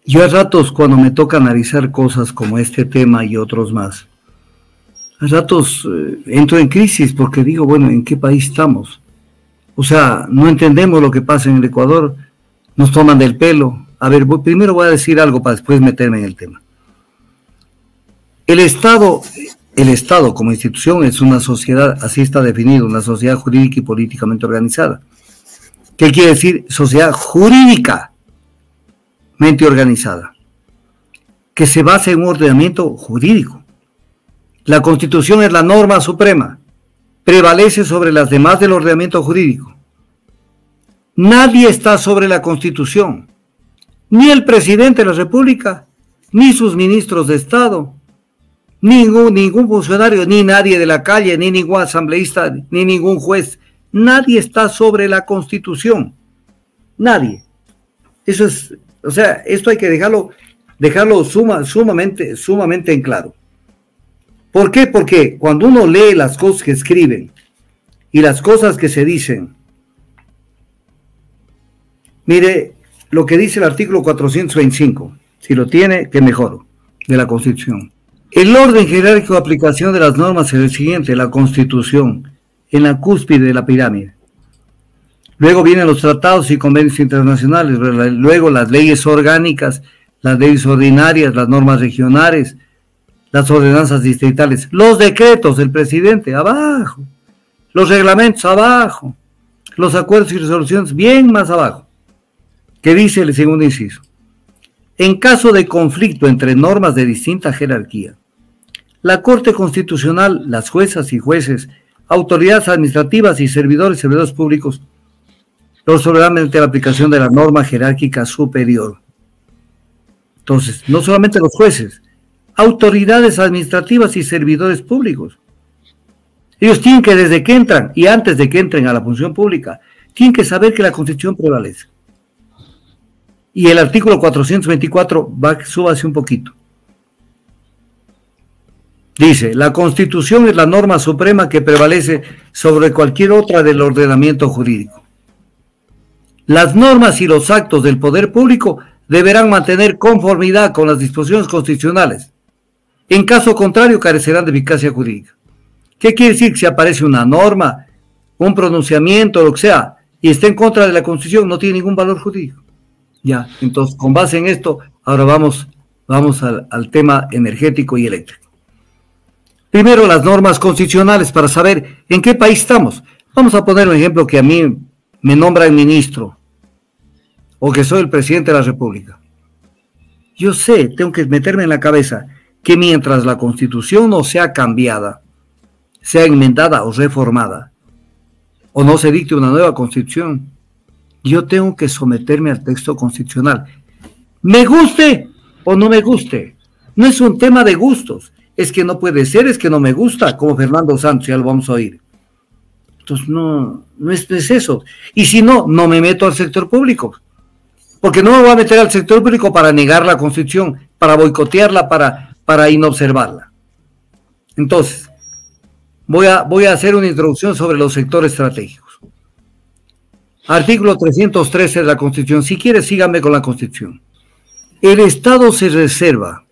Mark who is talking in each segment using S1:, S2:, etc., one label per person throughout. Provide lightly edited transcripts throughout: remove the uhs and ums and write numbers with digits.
S1: Yo a ratos cuando me toca analizar cosas como este tema y otros más, a ratos entro en crisis porque digo, bueno, ¿en qué país estamos? O sea, no entendemos lo que pasa en el Ecuador, nos toman del pelo. A ver, primero voy a decir algo para después meterme en el tema. El Estado como institución es una sociedad, así está definido, una sociedad jurídica y políticamente organizada. ¿Qué quiere decir? Sociedad jurídicamente organizada, que se basa en un ordenamiento jurídico. La Constitución es la norma suprema, prevalece sobre las demás del ordenamiento jurídico. Nadie está sobre la Constitución, ni el presidente de la República, ni sus ministros de Estado, ningún funcionario, ni nadie de la calle, ni ningún asambleísta, ni ningún juez. Nadie está sobre la Constitución. Nadie. Eso es, o sea, esto hay que dejarlo sumamente en claro. ¿Por qué? Porque cuando uno lee las cosas que escriben y las cosas que se dicen, mire lo que dice el artículo 425, si lo tiene, que mejor, de la Constitución. El orden jerárquico de aplicación de las normas es el siguiente: la Constitución, en la cúspide de la pirámide. Luego vienen los tratados y convenios internacionales, luego las leyes orgánicas, las leyes ordinarias, las normas regionales, las ordenanzas distritales, los decretos del presidente, abajo, los reglamentos, abajo, los acuerdos y resoluciones, bien más abajo. ¿Qué dice el segundo inciso? En caso de conflicto entre normas de distinta jerarquía, la Corte Constitucional, las juezas y jueces, autoridades administrativas y servidores públicos, los resolverán mediante la aplicación de la norma jerárquica superior. Entonces, no solamente los jueces, autoridades administrativas y servidores públicos. Ellos tienen que, desde que entran y antes de que entren a la función pública, tienen que saber que la Constitución prevalece. Y el artículo 424 súbase un poquito. Dice, la Constitución es la norma suprema que prevalece sobre cualquier otra del ordenamiento jurídico. Las normas y los actos del poder público deberán mantener conformidad con las disposiciones constitucionales. En caso contrario, carecerán de eficacia jurídica. ¿Qué quiere decir? Que si aparece una norma, un pronunciamiento, lo que sea, y está en contra de la Constitución, no tiene ningún valor jurídico. Ya, entonces, con base en esto, ahora vamos al tema energético y eléctrico. Primero, las normas constitucionales para saber en qué país estamos. Vamos a poner un ejemplo que a mí me nombran ministro o que soy el presidente de la República. Yo sé, tengo que meterme en la cabeza que mientras la Constitución no sea cambiada, sea enmendada o reformada, o no se dicte una nueva Constitución, yo tengo que someterme al texto constitucional. Me guste o no me guste. No es un tema de gustos. Es que no puede ser, es que no me gusta, como Fernando Santos, ya lo vamos a oír. Entonces no es eso. Y si no, no me meto al sector público. Porque no me voy a meter al sector público para negar la Constitución, para boicotearla, para inobservarla. Entonces, voy a hacer una introducción sobre los sectores estratégicos. Artículo 313 de la Constitución. Si quiere, síganme con la Constitución. El Estado se reserva,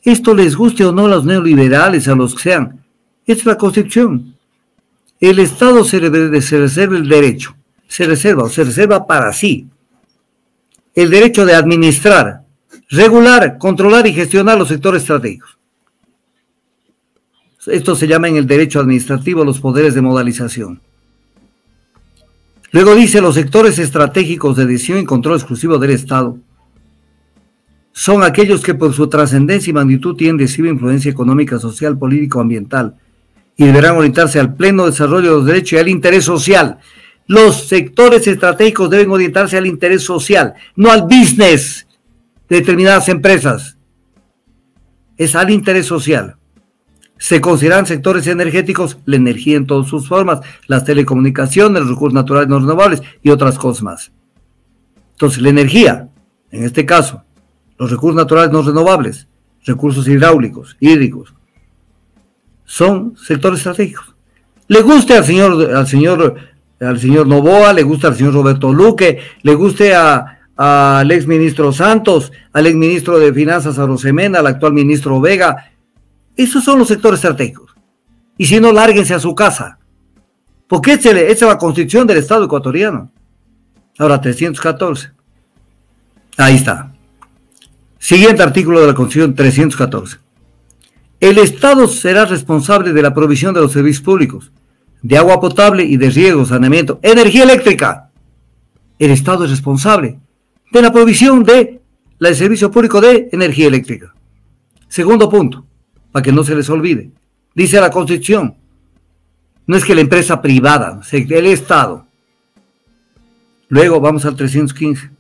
S1: esto les guste o no a los neoliberales, a los que sean, esta es la Constitución. El Estado se reserva el derecho, se reserva para sí el derecho de administrar, regular, controlar y gestionar los sectores estratégicos. Esto se llama en el derecho administrativo los poderes de modalización. Luego dice, los sectores estratégicos de decisión y control exclusivo del Estado son aquellos que por su trascendencia y magnitud tienen decisiva influencia económica, social, política, ambiental y deberán orientarse al pleno desarrollo de los derechos y al interés social. Los sectores estratégicos deben orientarse al interés social, no al business de determinadas empresas. Es al interés social. Se consideran sectores energéticos la energía en todas sus formas, las telecomunicaciones, los recursos naturales no renovables y otras cosas más. Entonces, la energía, en este caso, los recursos naturales no renovables, recursos hidráulicos, hídricos, son sectores estratégicos. Le guste al señor Noboa, le gusta al señor Roberto Luque, le guste a al exministro Santos, al exministro de Finanzas Arosemena, al actual ministro Vega. Esos son los sectores estratégicos. Y si no, lárguense a su casa. Porque esa es la constitución del Estado ecuatoriano. Ahora, 314. Ahí está. Siguiente artículo de la Constitución, 314. El Estado será responsable de la provisión de los servicios públicos, de agua potable y de riego, saneamiento, energía eléctrica. El Estado es responsable de la provisión del servicio público de energía eléctrica. Segundo punto, para que no se les olvide. Dice la Constitución, no es que la empresa privada, el Estado. Luego vamos al 315.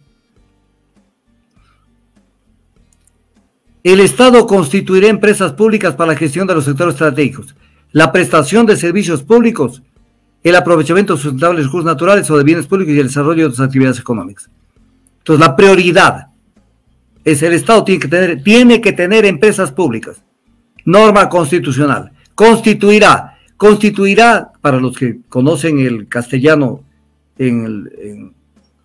S1: El Estado constituirá empresas públicas para la gestión de los sectores estratégicos, la prestación de servicios públicos, el aprovechamiento sustentable de recursos naturales o de bienes públicos y el desarrollo de sus actividades económicas. Entonces, la prioridad es el Estado tiene que tener empresas públicas. Norma constitucional. Constituirá, para los que conocen el castellano, en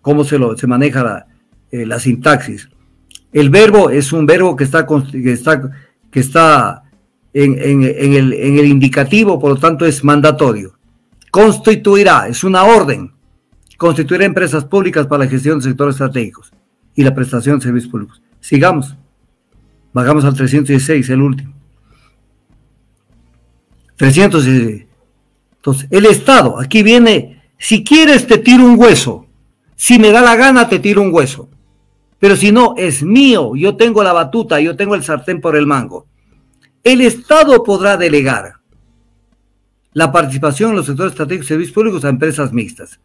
S1: cómo se maneja la sintaxis. El verbo es un verbo que está en el indicativo, por lo tanto es mandatorio. Constituirá, es una orden. Constituirá empresas públicas para la gestión de sectores estratégicos y la prestación de servicios públicos. Sigamos. Bajamos al 316, el último. 316. Entonces, el Estado, aquí viene, si quieres te tiro un hueso, si me da la gana te tiro un hueso. Pero si no, es mío, yo tengo la batuta, yo tengo el sartén por el mango. El Estado podrá delegar la participación en los sectores estratégicos y servicios públicos a empresas mixtas.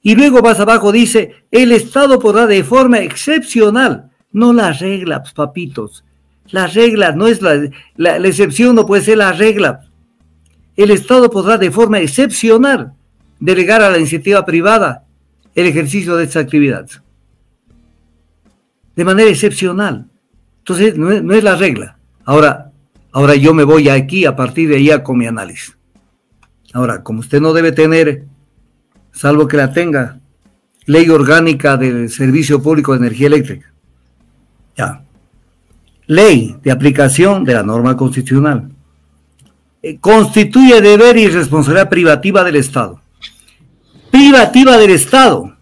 S1: Y luego más abajo dice, el Estado podrá de forma excepcional, no la regla, pues, papitos, la regla no es la excepción, no puede ser la regla. El Estado podrá de forma excepcional delegar a la iniciativa privada el ejercicio de esta actividad. De manera excepcional. Entonces, no es la regla. Ahora yo me voy aquí, a partir de allá, con mi análisis. Ahora, como usted no debe tener, salvo que la tenga, ley orgánica del Servicio Público de Energía Eléctrica. Ya. Ley de aplicación de la norma constitucional. Constituye deber y responsabilidad privativa del Estado. Privativa del Estado.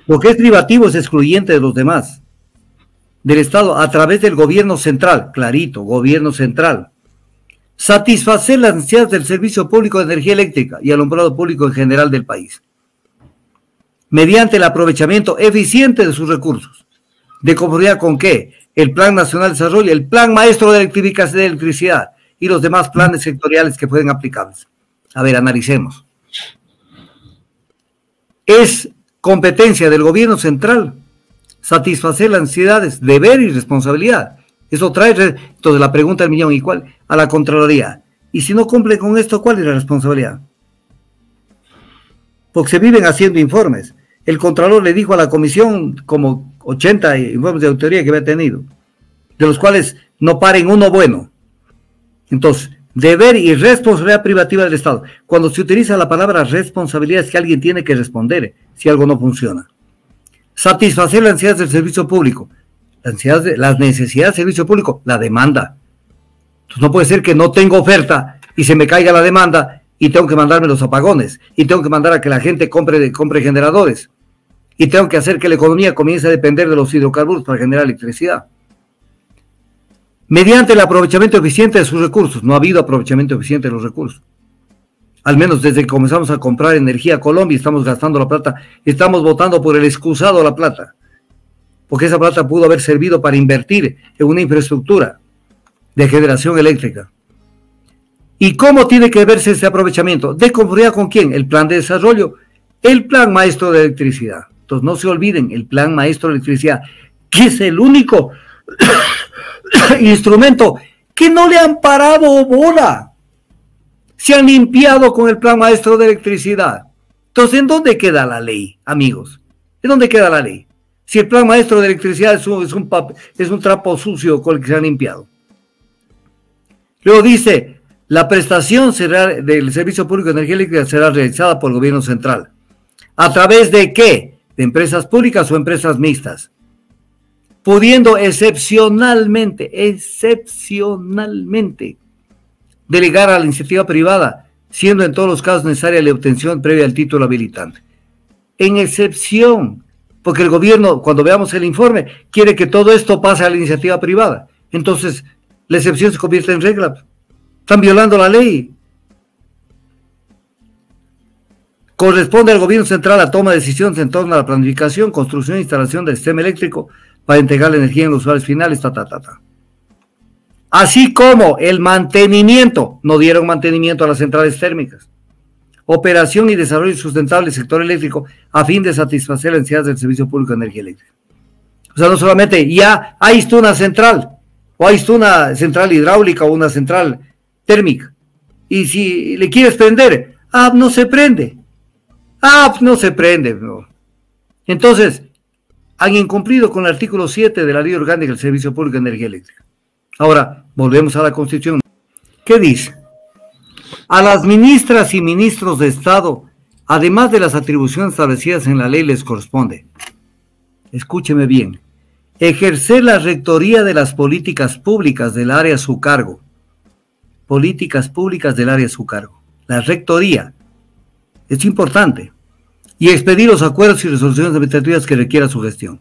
S1: Lo que es privativo es excluyente de los demás. Del Estado a través del gobierno central, clarito, gobierno central. Satisfacer las necesidades del servicio público de energía eléctrica y alumbrado público en general del país. Mediante el aprovechamiento eficiente de sus recursos. ¿De conformidad con qué? El Plan Nacional de Desarrollo, el Plan Maestro de Electricidad y los demás planes sectoriales que pueden aplicarse. A ver, analicemos. Es competencia del gobierno central satisfacer las necesidades, deber y responsabilidad. Eso trae, entonces la pregunta del millón, ¿y cuál? A la Contraloría. Y si no cumple con esto, ¿cuál es la responsabilidad? Porque se viven haciendo informes. El Contralor le dijo a la Comisión como 80 informes de auditoría que había tenido, de los cuales no paren uno bueno. Entonces, deber y responsabilidad privativa del Estado. Cuando se utiliza la palabra responsabilidad es que alguien tiene que responder si algo no funciona. Satisfacer las necesidades del servicio público. Las necesidades del servicio público, la demanda. Entonces no puede ser que no tengo oferta y se me caiga la demanda y tengo que mandarme los apagones y tengo que mandar a que la gente compre generadores y tengo que hacer que la economía comience a depender de los hidrocarburos para generar electricidad. Mediante el aprovechamiento eficiente de sus recursos. No ha habido aprovechamiento eficiente de los recursos. Al menos desde que comenzamos a comprar energía a Colombia, estamos gastando la plata, estamos votando por el excusado la plata, porque esa plata pudo haber servido para invertir en una infraestructura de generación eléctrica. ¿Y cómo tiene que verse ese aprovechamiento? ¿De conformidad con quién? El plan de desarrollo, el plan maestro de electricidad. Entonces no se olviden, el plan maestro de electricidad, que es el único instrumento que no le han parado bola. Se han limpiado con el plan maestro de electricidad. Entonces, ¿en dónde queda la ley, amigos? ¿En dónde queda la ley? Si el plan maestro de electricidad es un trapo sucio con el que se han limpiado. Luego dice, la prestación del servicio público de energía eléctrica será realizada por el gobierno central. ¿A través de qué? de empresas públicas o empresas mixtas, pudiendo excepcionalmente, delegar a la iniciativa privada, siendo en todos los casos necesaria la obtención previa del título habilitante. En excepción, porque el gobierno, cuando veamos el informe, quiere que todo esto pase a la iniciativa privada. Entonces, la excepción se convierte en regla. Están violando la ley. Corresponde al gobierno central la toma de decisiones en torno a la planificación, construcción e instalación del sistema eléctrico para entregar la energía en los usuarios finales, Así como el mantenimiento, no dieron mantenimiento a las centrales térmicas, operación y desarrollo sustentable del sector eléctrico a fin de satisfacer las necesidades del servicio público de energía eléctrica. O sea, no solamente ya ahí está una central, o ahí está una central hidráulica o una central térmica, y si le quieres prender, no se prende. No se prende. No. Entonces, han incumplido con el artículo 7 de la Ley Orgánica del Servicio Público de Energía Eléctrica. Ahora, volvemos a la Constitución. ¿Qué dice? A las ministras y ministros de Estado, además de las atribuciones establecidas en la ley, les corresponde, escúcheme bien, ejercer la rectoría de las políticas públicas del área a su cargo. Políticas públicas del área a su cargo. La rectoría. Es importante. Y expedir los acuerdos y resoluciones administrativas que requiera su gestión.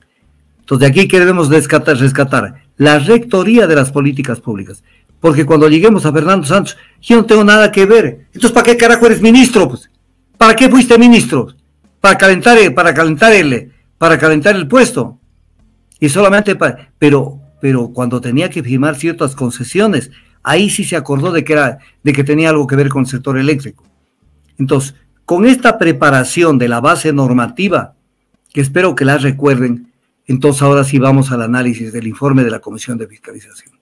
S1: Entonces, de aquí queremos rescatar la rectoría de las políticas públicas. Porque cuando lleguemos a Fernando Santos, yo no tengo nada que ver. Entonces, ¿para qué carajo eres ministro? Pues? ¿Para qué fuiste ministro? Para calentar el puesto. Y solamente pero cuando tenía que firmar ciertas concesiones, ahí sí se acordó de que tenía algo que ver con el sector eléctrico. Entonces, con esta preparación de la base normativa, que espero que la recuerden, entonces ahora sí vamos al análisis del informe de la Comisión de Fiscalización.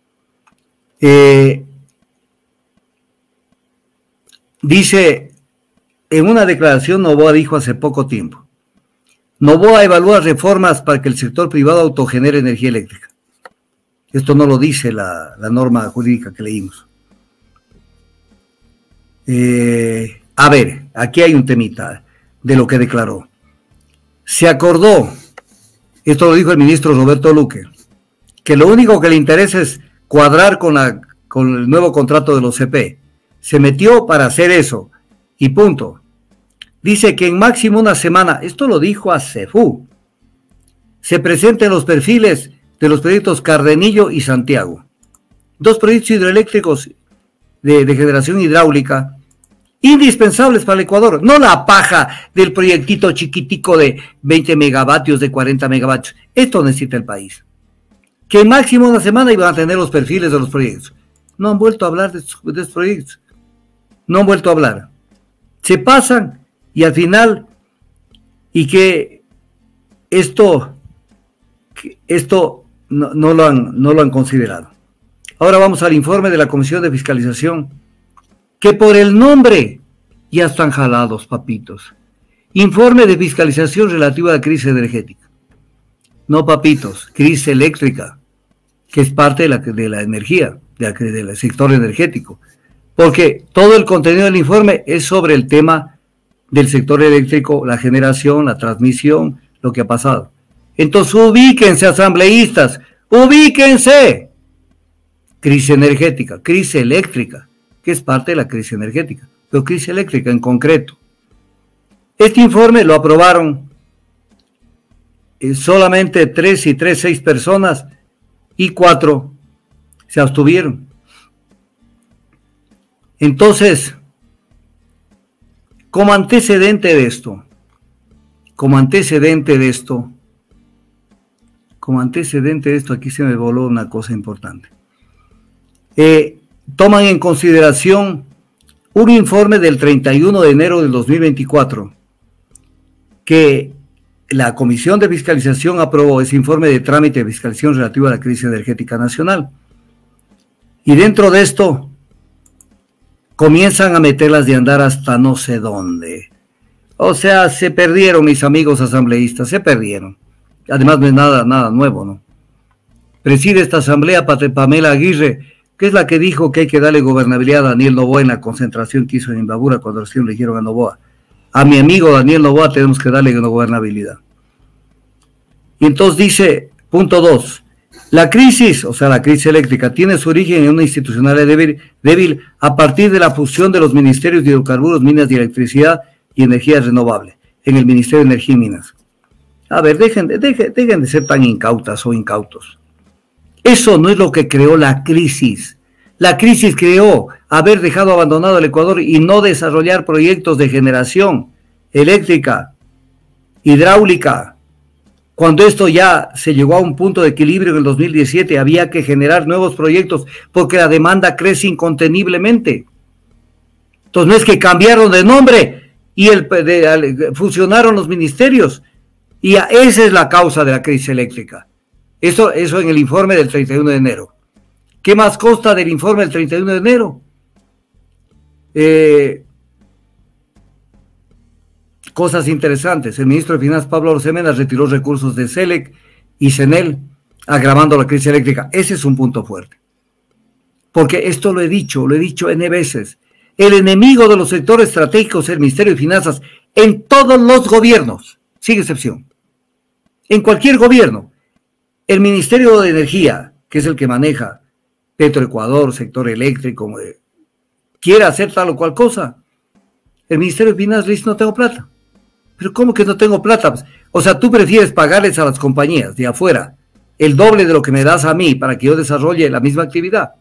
S1: Dice, en una declaración Noboa dijo hace poco tiempo, Noboa evalúa reformas para que el sector privado autogenere energía eléctrica. Esto no lo dice la norma jurídica que leímos. A ver, aquí hay un temita de lo que declaró. Se acordó, esto lo dijo el ministro Roberto Luque, que lo único que le interesa es cuadrar con el nuevo contrato de los CP. Se metió para hacer eso y punto. Dice que en máximo una semana, esto lo dijo a CEFU, se presenten los perfiles de los proyectos Cardenillo y Santiago. Dos proyectos hidroeléctricos de generación hidráulica indispensables para el Ecuador, no la paja del proyectito chiquitico de 20 megavatios, de 40 megavatios. Esto necesita el país. Que en máximo una semana iban a tener los perfiles de los proyectos. No han vuelto a hablar de estos proyectos. No han vuelto a hablar. Se pasan y al final, y que esto no lo han considerado. Ahora vamos al informe de la Comisión de Fiscalización, que por el nombre ya están jalados, papitos. Informe de fiscalización relativo a la crisis energética. No, papitos, crisis eléctrica, que es parte de la energía, del sector energético. Porque todo el contenido del informe es sobre el tema del sector eléctrico, la generación, la transmisión, lo que ha pasado. Entonces ubíquense, asambleístas, ubíquense. Crisis energética, crisis eléctrica, que es parte de la crisis energética, pero crisis eléctrica en concreto. Este informe lo aprobaron solamente 6 personas y 4 se abstuvieron. Entonces, como antecedente de esto, aquí se me voló una cosa importante. Toman en consideración un informe del 31 de enero del 2024 que la Comisión de Fiscalización aprobó, ese informe de trámite de fiscalización relativo a la crisis energética nacional. Y dentro de esto comienzan a meterlas de andar hasta no sé dónde. O sea, se perdieron, mis amigos asambleístas, se perdieron. Además no es nada nuevo, ¿no? Preside esta asamblea Pamela Aguirre, que es la que dijo que hay que darle gobernabilidad a Daniel Noboa en la concentración que hizo en Imbabura cuando recién eligieron a Noboa. A mi amigo Daniel Noboa tenemos que darle gobernabilidad. Y entonces dice, punto 2, la crisis, o sea, la crisis eléctrica, tiene su origen en una institucionalidad débil a partir de la fusión de los ministerios de hidrocarburos, minas de electricidad y energía renovable, en el Ministerio de Energía y Minas. A ver, dejen de ser tan incautas o incautos. Eso no es lo que creó la crisis. La crisis creó haber dejado abandonado el Ecuador y no desarrollar proyectos de generación eléctrica, hidráulica. Cuando esto ya se llegó a un punto de equilibrio en el 2017, había que generar nuevos proyectos porque la demanda crece inconteniblemente. Entonces no es que cambiaron de nombre y fusionaron los ministerios. Y esa es la causa de la crisis eléctrica. Eso en el informe del 31 de enero. ¿Qué más consta del informe del 31 de enero? Cosas interesantes. El ministro de Finanzas, Pablo Arosemena, retiró recursos de SELEC y CENEL, agravando la crisis eléctrica. Ese es un punto fuerte. Porque esto lo he dicho N veces. El enemigo de los sectores estratégicos es el Ministerio de Finanzas en todos los gobiernos, sin excepción. En cualquier gobierno. El Ministerio de Energía, que es el que maneja Petroecuador, sector eléctrico, quiere hacer tal o cual cosa. El Ministerio de Finanzas le dice, no tengo plata. ¿Pero cómo que no tengo plata? O sea, tú prefieres pagarles a las compañías de afuera el doble de lo que me das a mí para que yo desarrolle la misma actividad.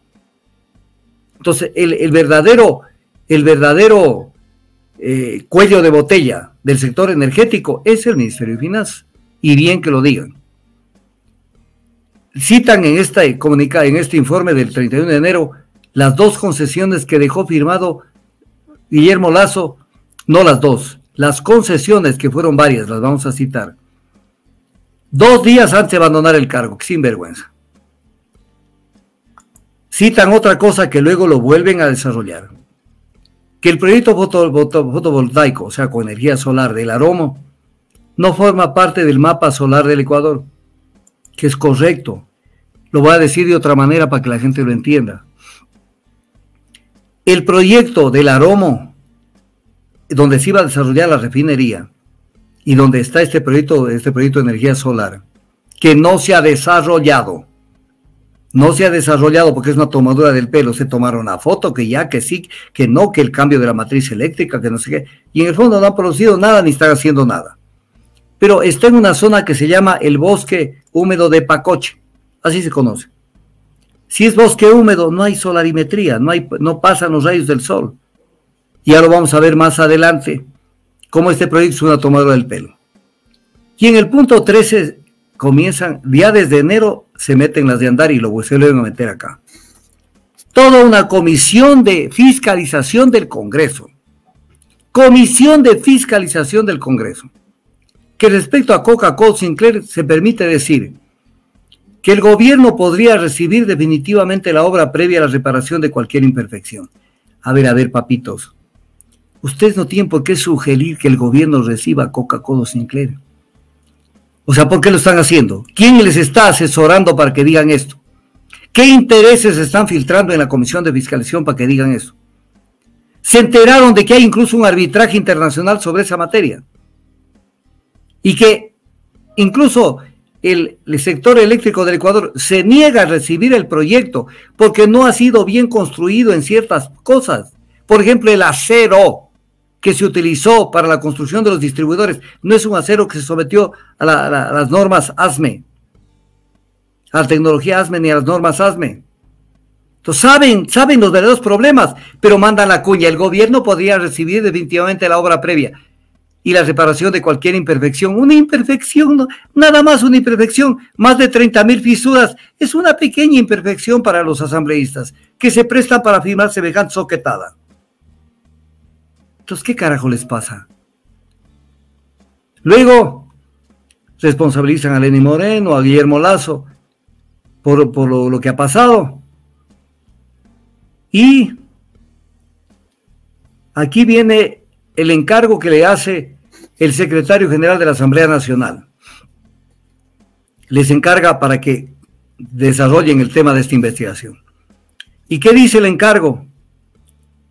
S1: Entonces, el verdadero cuello de botella del sector energético es el Ministerio de Finanzas. Y bien que lo digan. Citan en este informe del 31 de enero las 2 concesiones que dejó firmado Guillermo Lasso, no las 2, las concesiones que fueron varias, las vamos a citar. 2 días antes de abandonar el cargo, sin vergüenza. Citan otra cosa que luego lo vuelven a desarrollar. Que el proyecto fotovoltaico, o sea, con energía solar del Aromo, no forma parte del mapa solar del Ecuador, que es correcto. Lo voy a decir de otra manera para que la gente lo entienda. El proyecto del Aromo, donde se iba a desarrollar la refinería, y donde está este proyecto de energía solar, que no se ha desarrollado. No se ha desarrollado porque es una tomadura del pelo. Se tomaron una foto que ya, que sí, que no, que el cambio de la matriz eléctrica, que no sé qué. Y en el fondo no han producido nada ni están haciendo nada. Pero está en una zona que se llama el bosque húmedo de Pacoche. Así se conoce. Si es bosque húmedo, no hay solarimetría, no pasan los rayos del sol. Ya lo vamos a ver más adelante, cómo este proyecto es una tomadura del pelo. Y en el punto 13 comienzan, ya desde enero se meten las de andar y luego se lo van a meter acá. Toda una comisión de fiscalización del Congreso. Comisión de fiscalización del Congreso. Que respecto a Coca-Cola Sinclair se permite decir que el gobierno podría recibir definitivamente la obra previa a la reparación de cualquier imperfección. A ver, papitos. Ustedes no tienen por qué sugerir que el gobierno reciba Coca-Cola Sinclair. O sea, ¿por qué lo están haciendo? ¿Quién les está asesorando para que digan esto? ¿Qué intereses están filtrando en la Comisión de Fiscalización para que digan eso? Se enteraron de que hay incluso un arbitraje internacional sobre esa materia. Y que incluso el sector eléctrico del Ecuador se niega a recibir el proyecto porque no ha sido bien construido en ciertas cosas. Por ejemplo, el acero que se utilizó para la construcción de los distribuidores no es un acero que se sometió a las normas ASME, a la tecnología ASME ni a las normas ASME. Entonces saben los verdaderos problemas, pero mandan la cuña. El gobierno podría recibir definitivamente la obra previa y la reparación de cualquier imperfección. Una imperfección, no, nada más una imperfección, más de 30,000 fisuras, es una pequeña imperfección para los asambleístas, que se prestan para firmar semejante soquetada. Entonces, ¿qué carajo les pasa? Luego, responsabilizan a Lenín Moreno, a Guillermo Lasso, por lo que ha pasado. Y aquí viene el encargo que le hace el secretario general de la Asamblea Nacional. Les encarga para que desarrollen el tema de esta investigación. ¿Y qué dice el encargo?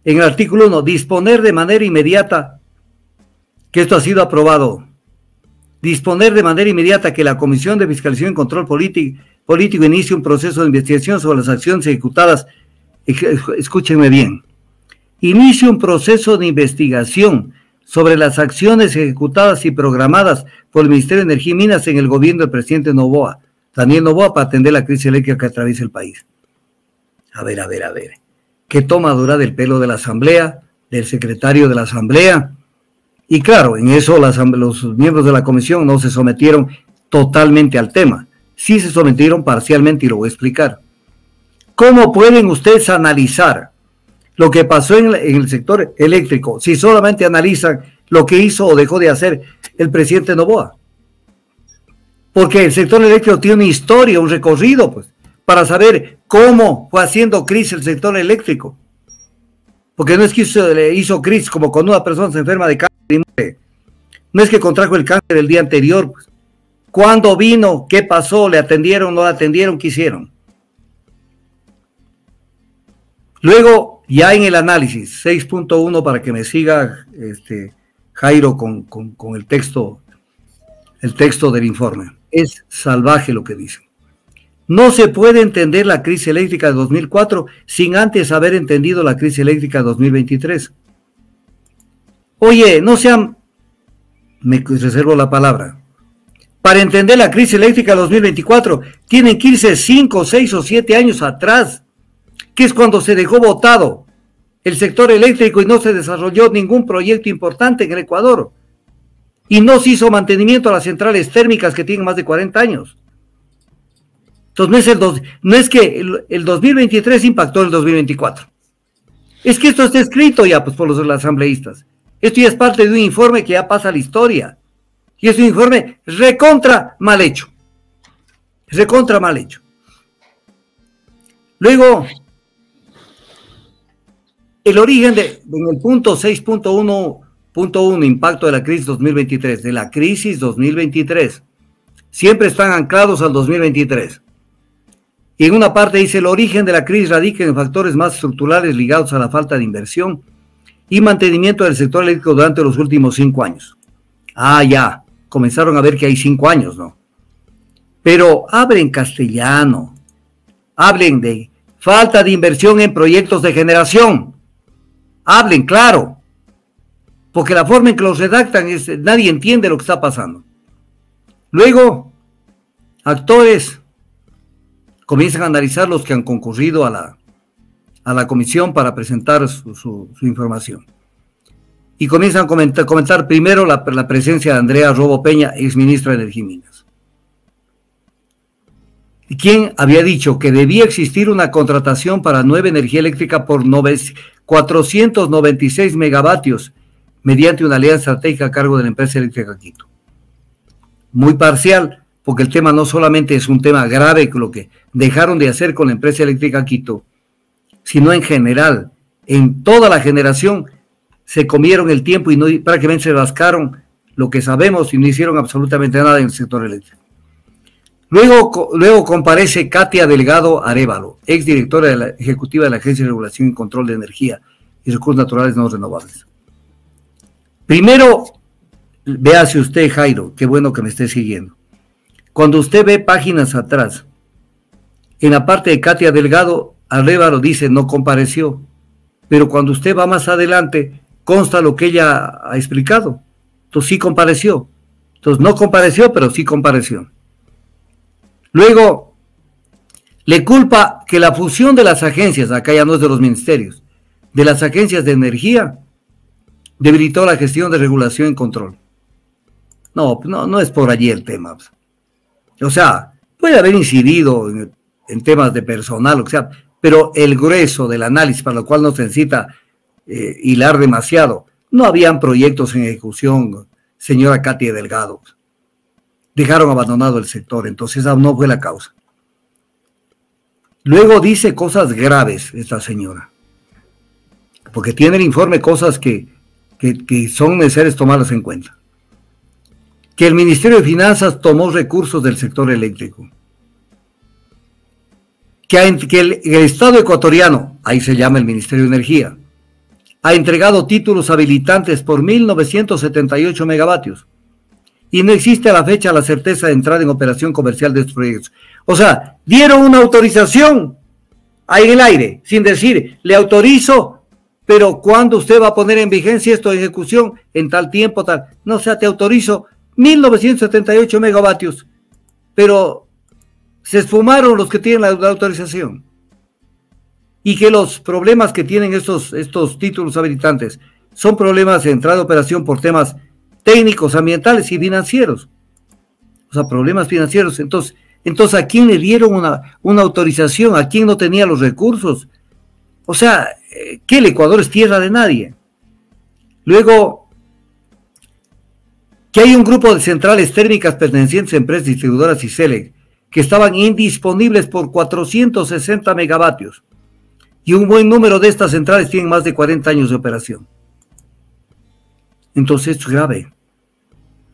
S1: En el artículo 1, disponer de manera inmediata, que esto ha sido aprobado, disponer de manera inmediata que la Comisión de Fiscalización y Control Político inicie un proceso de investigación sobre las acciones ejecutadas. Escúchenme bien. Inicie un proceso de investigación sobre las acciones ejecutadas y programadas por el Ministerio de Energía y Minas en el gobierno del presidente Noboa, Daniel Noboa, para atender la crisis eléctrica que atraviesa el país. A ver. ¿Qué tomadura del pelo de la Asamblea, del secretario de la Asamblea? Y claro, en eso los miembros de la comisión no se sometieron totalmente al tema. Sí se sometieron parcialmente y lo voy a explicar. ¿Cómo pueden ustedes analizar lo que pasó en el sector eléctrico si solamente analizan lo que hizo o dejó de hacer el presidente Noboa? Porque el sector eléctrico tiene una historia, un recorrido, pues, para saber cómo fue haciendo crisis el sector eléctrico. Porque no es que hizo crisis como cuando una persona se enferma de cáncer y muere. No es que contrajo el cáncer el día anterior, pues. ¿Cuándo vino? ¿Qué pasó? ¿Le atendieron? ¿No le atendieron? ¿Qué hicieron? Luego, ya en el análisis, 6.1, para que me siga Jairo con el texto del informe. Es salvaje lo que dicen. No se puede entender la crisis eléctrica de 2004 sin antes haber entendido la crisis eléctrica de 2023. Oye, no sean... Me reservo la palabra. Para entender la crisis eléctrica de 2024, tienen que irse 5, 6 o 7 años atrás, que es cuando se dejó botado el sector eléctrico y no se desarrolló ningún proyecto importante en el Ecuador. Y no se hizo mantenimiento a las centrales térmicas que tienen más de 40 años. Entonces no es que el 2023 impactó el 2024. Es que esto está escrito ya pues, por los asambleístas. Esto ya es parte de un informe que ya pasa a la historia. Y es un informe recontra mal hecho. Recontra mal hecho. Luego, el origen en el punto 6.1.1, impacto de la crisis 2023, de la crisis 2023. Siempre están anclados al 2023. Y en una parte dice, el origen de la crisis radica en factores más estructurales ligados a la falta de inversión y mantenimiento del sector eléctrico durante los últimos 5 años. Ah, ya, comenzaron a ver que hay 5 años, ¿no? Pero hablen castellano, hablen de falta de inversión en proyectos de generación, hablen claro, porque la forma en que los redactan nadie entiende lo que está pasando. Luego, actores comienzan a analizar los que han concurrido a la comisión para presentar su información. Y comienzan a comentar primero la presencia de Andrea Robo Peña, exministra de Energía y Minas. ¿Y quién había dicho que debía existir una contratación para nueva energía eléctrica por 496 megavatios mediante una alianza estratégica a cargo de la empresa eléctrica Quito? Muy parcial, porque el tema no solamente es un tema grave, lo que dejaron de hacer con la empresa eléctrica Quito, sino en general, en toda la generación, se comieron el tiempo y prácticamente se rascaron lo que sabemos y no hicieron absolutamente nada en el sector eléctrico. Luego comparece Katia Delgado Arévalo, exdirectora ejecutiva de la Agencia de Regulación y Control de Energía y Recursos Naturales No Renovables. Primero, véase usted, Jairo, qué bueno que me esté siguiendo. Cuando usted ve páginas atrás, en la parte de Katia Delgado Arévalo dice no compareció, pero cuando usted va más adelante, consta lo que ella ha explicado. Entonces sí compareció. Entonces no compareció, pero sí compareció. Luego, le culpa que la fusión de las agencias, acá ya no es de los ministerios, de las agencias de energía, debilitó la gestión de regulación y control. No es por allí el tema. O sea, puede haber incidido en temas de personal, o sea, pero el grueso del análisis, para lo cual no se necesita hilar demasiado, no habían proyectos en ejecución, señora Katia Delgado. Dejaron abandonado el sector, entonces esa no fue la causa. Luego dice cosas graves esta señora, porque tiene el informe cosas que son necesarias tomarlas en cuenta. Que el Ministerio de Finanzas tomó recursos del sector eléctrico. Que el Estado ecuatoriano, ahí se llama el Ministerio de Energía, ha entregado títulos habilitantes por 1.978 megavatios y no existe a la fecha la certeza de entrada en operación comercial de estos proyectos. O sea, dieron una autorización ahí en el aire, sin decir, le autorizo, pero ¿cuándo usted va a poner en vigencia esto de ejecución? En tal tiempo, tal. No, o sea, te autorizo 1978 megavatios, pero se esfumaron los que tienen la autorización. Y que los problemas que tienen estos títulos habilitantes son problemas de entrada de operación por temas técnicos, ambientales y financieros. O sea, problemas financieros. Entonces ¿a quién le dieron una autorización? ¿A quién no tenía los recursos? O sea, que el Ecuador es tierra de nadie. Luego, que hay un grupo de centrales térmicas pertenecientes a empresas distribuidoras y CELEC que estaban indisponibles por 460 megavatios. Y un buen número de estas centrales tienen más de 40 años de operación. Entonces esto es grave.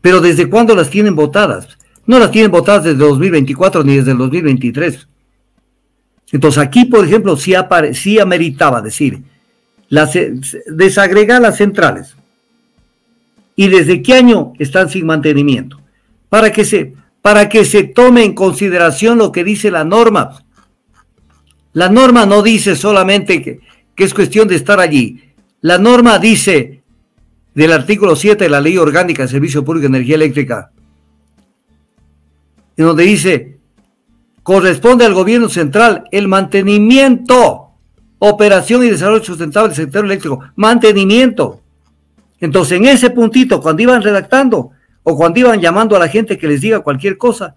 S1: Pero ¿desde cuándo las tienen votadas? No las tienen votadas desde 2024 ni desde el 2023. Entonces aquí, por ejemplo, sí ameritaba decir, desagregar las centrales. ¿Y desde qué año están sin mantenimiento? Para que se tome en consideración lo que dice la norma. La norma no dice solamente que es cuestión de estar allí. La norma dice, del artículo 7 de la Ley Orgánica de Servicio Público de Energía Eléctrica, en donde dice, corresponde al gobierno central el mantenimiento, operación y desarrollo sustentable del sector eléctrico, mantenimiento. Entonces, en ese puntito, cuando iban redactando o cuando iban llamando a la gente que les diga cualquier cosa,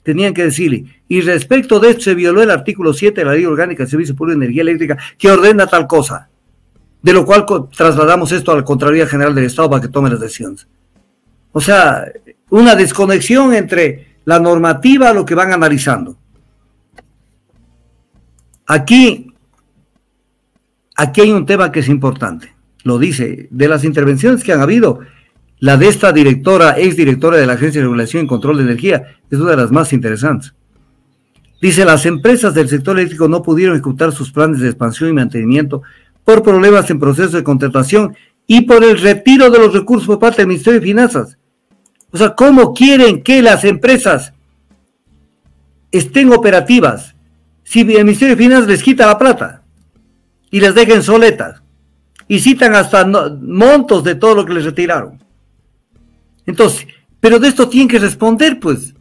S1: tenían que decirle, y respecto de esto se violó el artículo 7 de la Ley Orgánica del Servicio Público de Energía Eléctrica que ordena tal cosa, de lo cual trasladamos esto a la Contraloría General del Estado para que tome las decisiones. O sea, una desconexión entre la normativa, lo que van analizando. Aquí hay un tema que es importante, lo dice, de las intervenciones que han habido, la de esta exdirectora de la Agencia de Regulación y Control de Energía, es una de las más interesantes. Dice, las empresas del sector eléctrico no pudieron ejecutar sus planes de expansión y mantenimiento por problemas en proceso de contratación y por el retiro de los recursos por parte del Ministerio de Finanzas. O sea, ¿cómo quieren que las empresas estén operativas si el Ministerio de Finanzas les quita la plata y les dejen soletas y citan hasta montos de todo lo que les retiraron? Entonces, pero de esto tienen que responder, pues.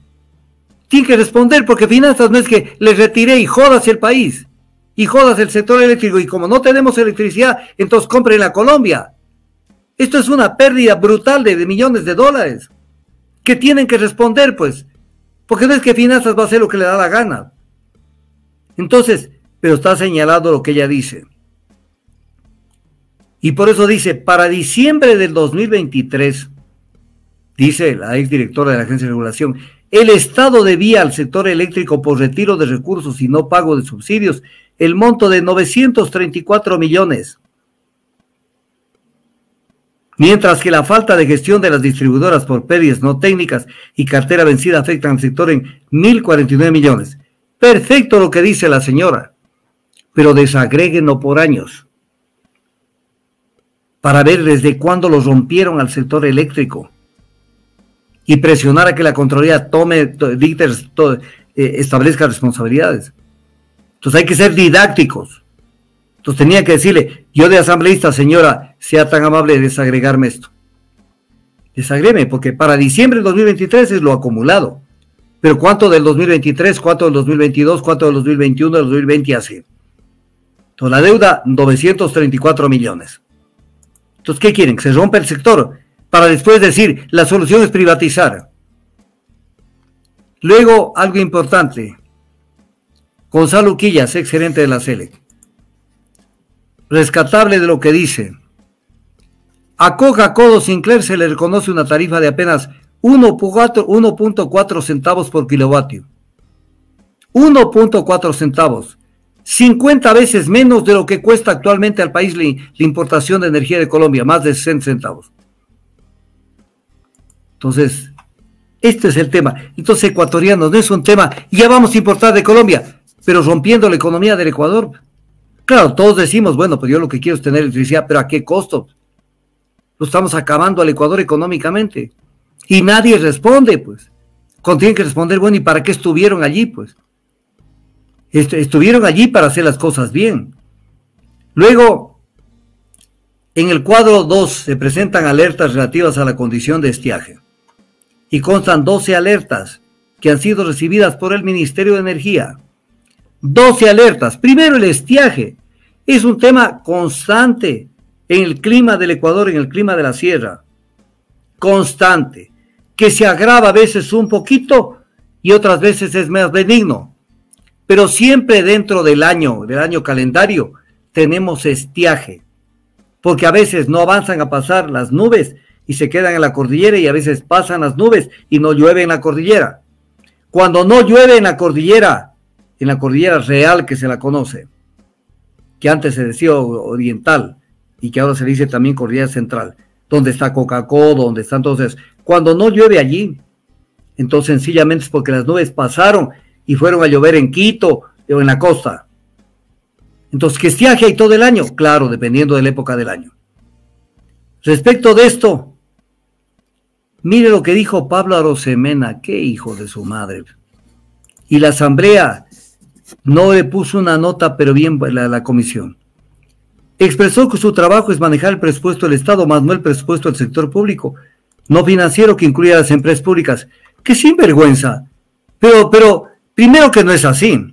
S1: Tienen que responder, porque Finanzas no es que les retiré y jodas el país, y jodas el sector eléctrico, y como no tenemos electricidad, entonces compren a Colombia. Esto es una pérdida brutal de millones de dólares, que tienen que responder, pues, porque no es que Finanzas va a hacer lo que le da la gana. Entonces, pero está señalado lo que ella dice. Y por eso dice, para diciembre del 2023, dice la exdirectora de la Agencia de Regulación, el Estado debía al sector eléctrico por retiro de recursos y no pago de subsidios el monto de 934 millones. Mientras que la falta de gestión de las distribuidoras por pérdidas no técnicas y cartera vencida afectan al sector en 1.049 millones. Perfecto lo que dice la señora, pero desagréguenlo por años para ver desde cuándo los rompieron al sector eléctrico y presionar a que la Contraloría establezca responsabilidades. Entonces hay que ser didácticos. Entonces tenía que decirle, yo de asambleísta, señora, sea tan amable de desagregarme esto. Desagréme, porque para diciembre del 2023 es lo acumulado. Pero ¿cuánto del 2023, cuánto del 2022, cuánto del 2021, del 2020 así? Entonces la deuda, 934 millones. Entonces, ¿qué quieren? ¿Que se rompa el sector? Para después decir, la solución es privatizar. Luego, algo importante. Gonzalo Quillas, ex gerente de la CELEC. Rescatable de lo que dice. A Coca-Cola Sinclair se le reconoce una tarifa de apenas 1.4 centavos por kilovatio. 1.4 centavos. 50 veces menos de lo que cuesta actualmente al país la importación de energía de Colombia, más de 60 centavos. Entonces, este es el tema. Entonces, ecuatorianos, no es un tema, ya vamos a importar de Colombia, pero rompiendo la economía del Ecuador. Claro, todos decimos, bueno, pues yo lo que quiero es tener electricidad, pero ¿a qué costo? Lo estamos acabando al Ecuador económicamente. Y nadie responde, pues. Cuando tienen que responder, bueno, ¿y para qué estuvieron allí, pues? Estuvieron allí para hacer las cosas bien. Luego, en el cuadro 2 se presentan alertas relativas a la condición de estiaje. Y constan 12 alertas que han sido recibidas por el Ministerio de Energía. 12 alertas. Primero, el estiaje. Es un tema constante en el clima del Ecuador, en el clima de la sierra. Constante. Que se agrava a veces un poquito y otras veces es más benigno. Pero siempre dentro del año calendario, tenemos estiaje. Porque a veces no avanzan a pasar las nubes y se quedan en la cordillera, y a veces pasan las nubes y no llueve en la cordillera. Cuando no llueve en la cordillera real, que se la conoce, que antes se decía oriental y que ahora se dice también cordillera central, donde está Coca-Cola, donde están entonces, cuando no llueve allí, entonces sencillamente es porque las nubes pasaron y fueron a llover en Quito o en la costa. Entonces, ¿qué estiaje hay todo el año? Claro, dependiendo de la época del año. Respecto de esto, mire lo que dijo Pablo Arosemena, qué hijo de su madre. Y la asamblea no le puso una nota, pero bien la comisión. Expresó que su trabajo es manejar el presupuesto del Estado, más no el presupuesto del sector público, no financiero, que incluye a las empresas públicas. ¡Qué sinvergüenza! Pero, primero que no es así,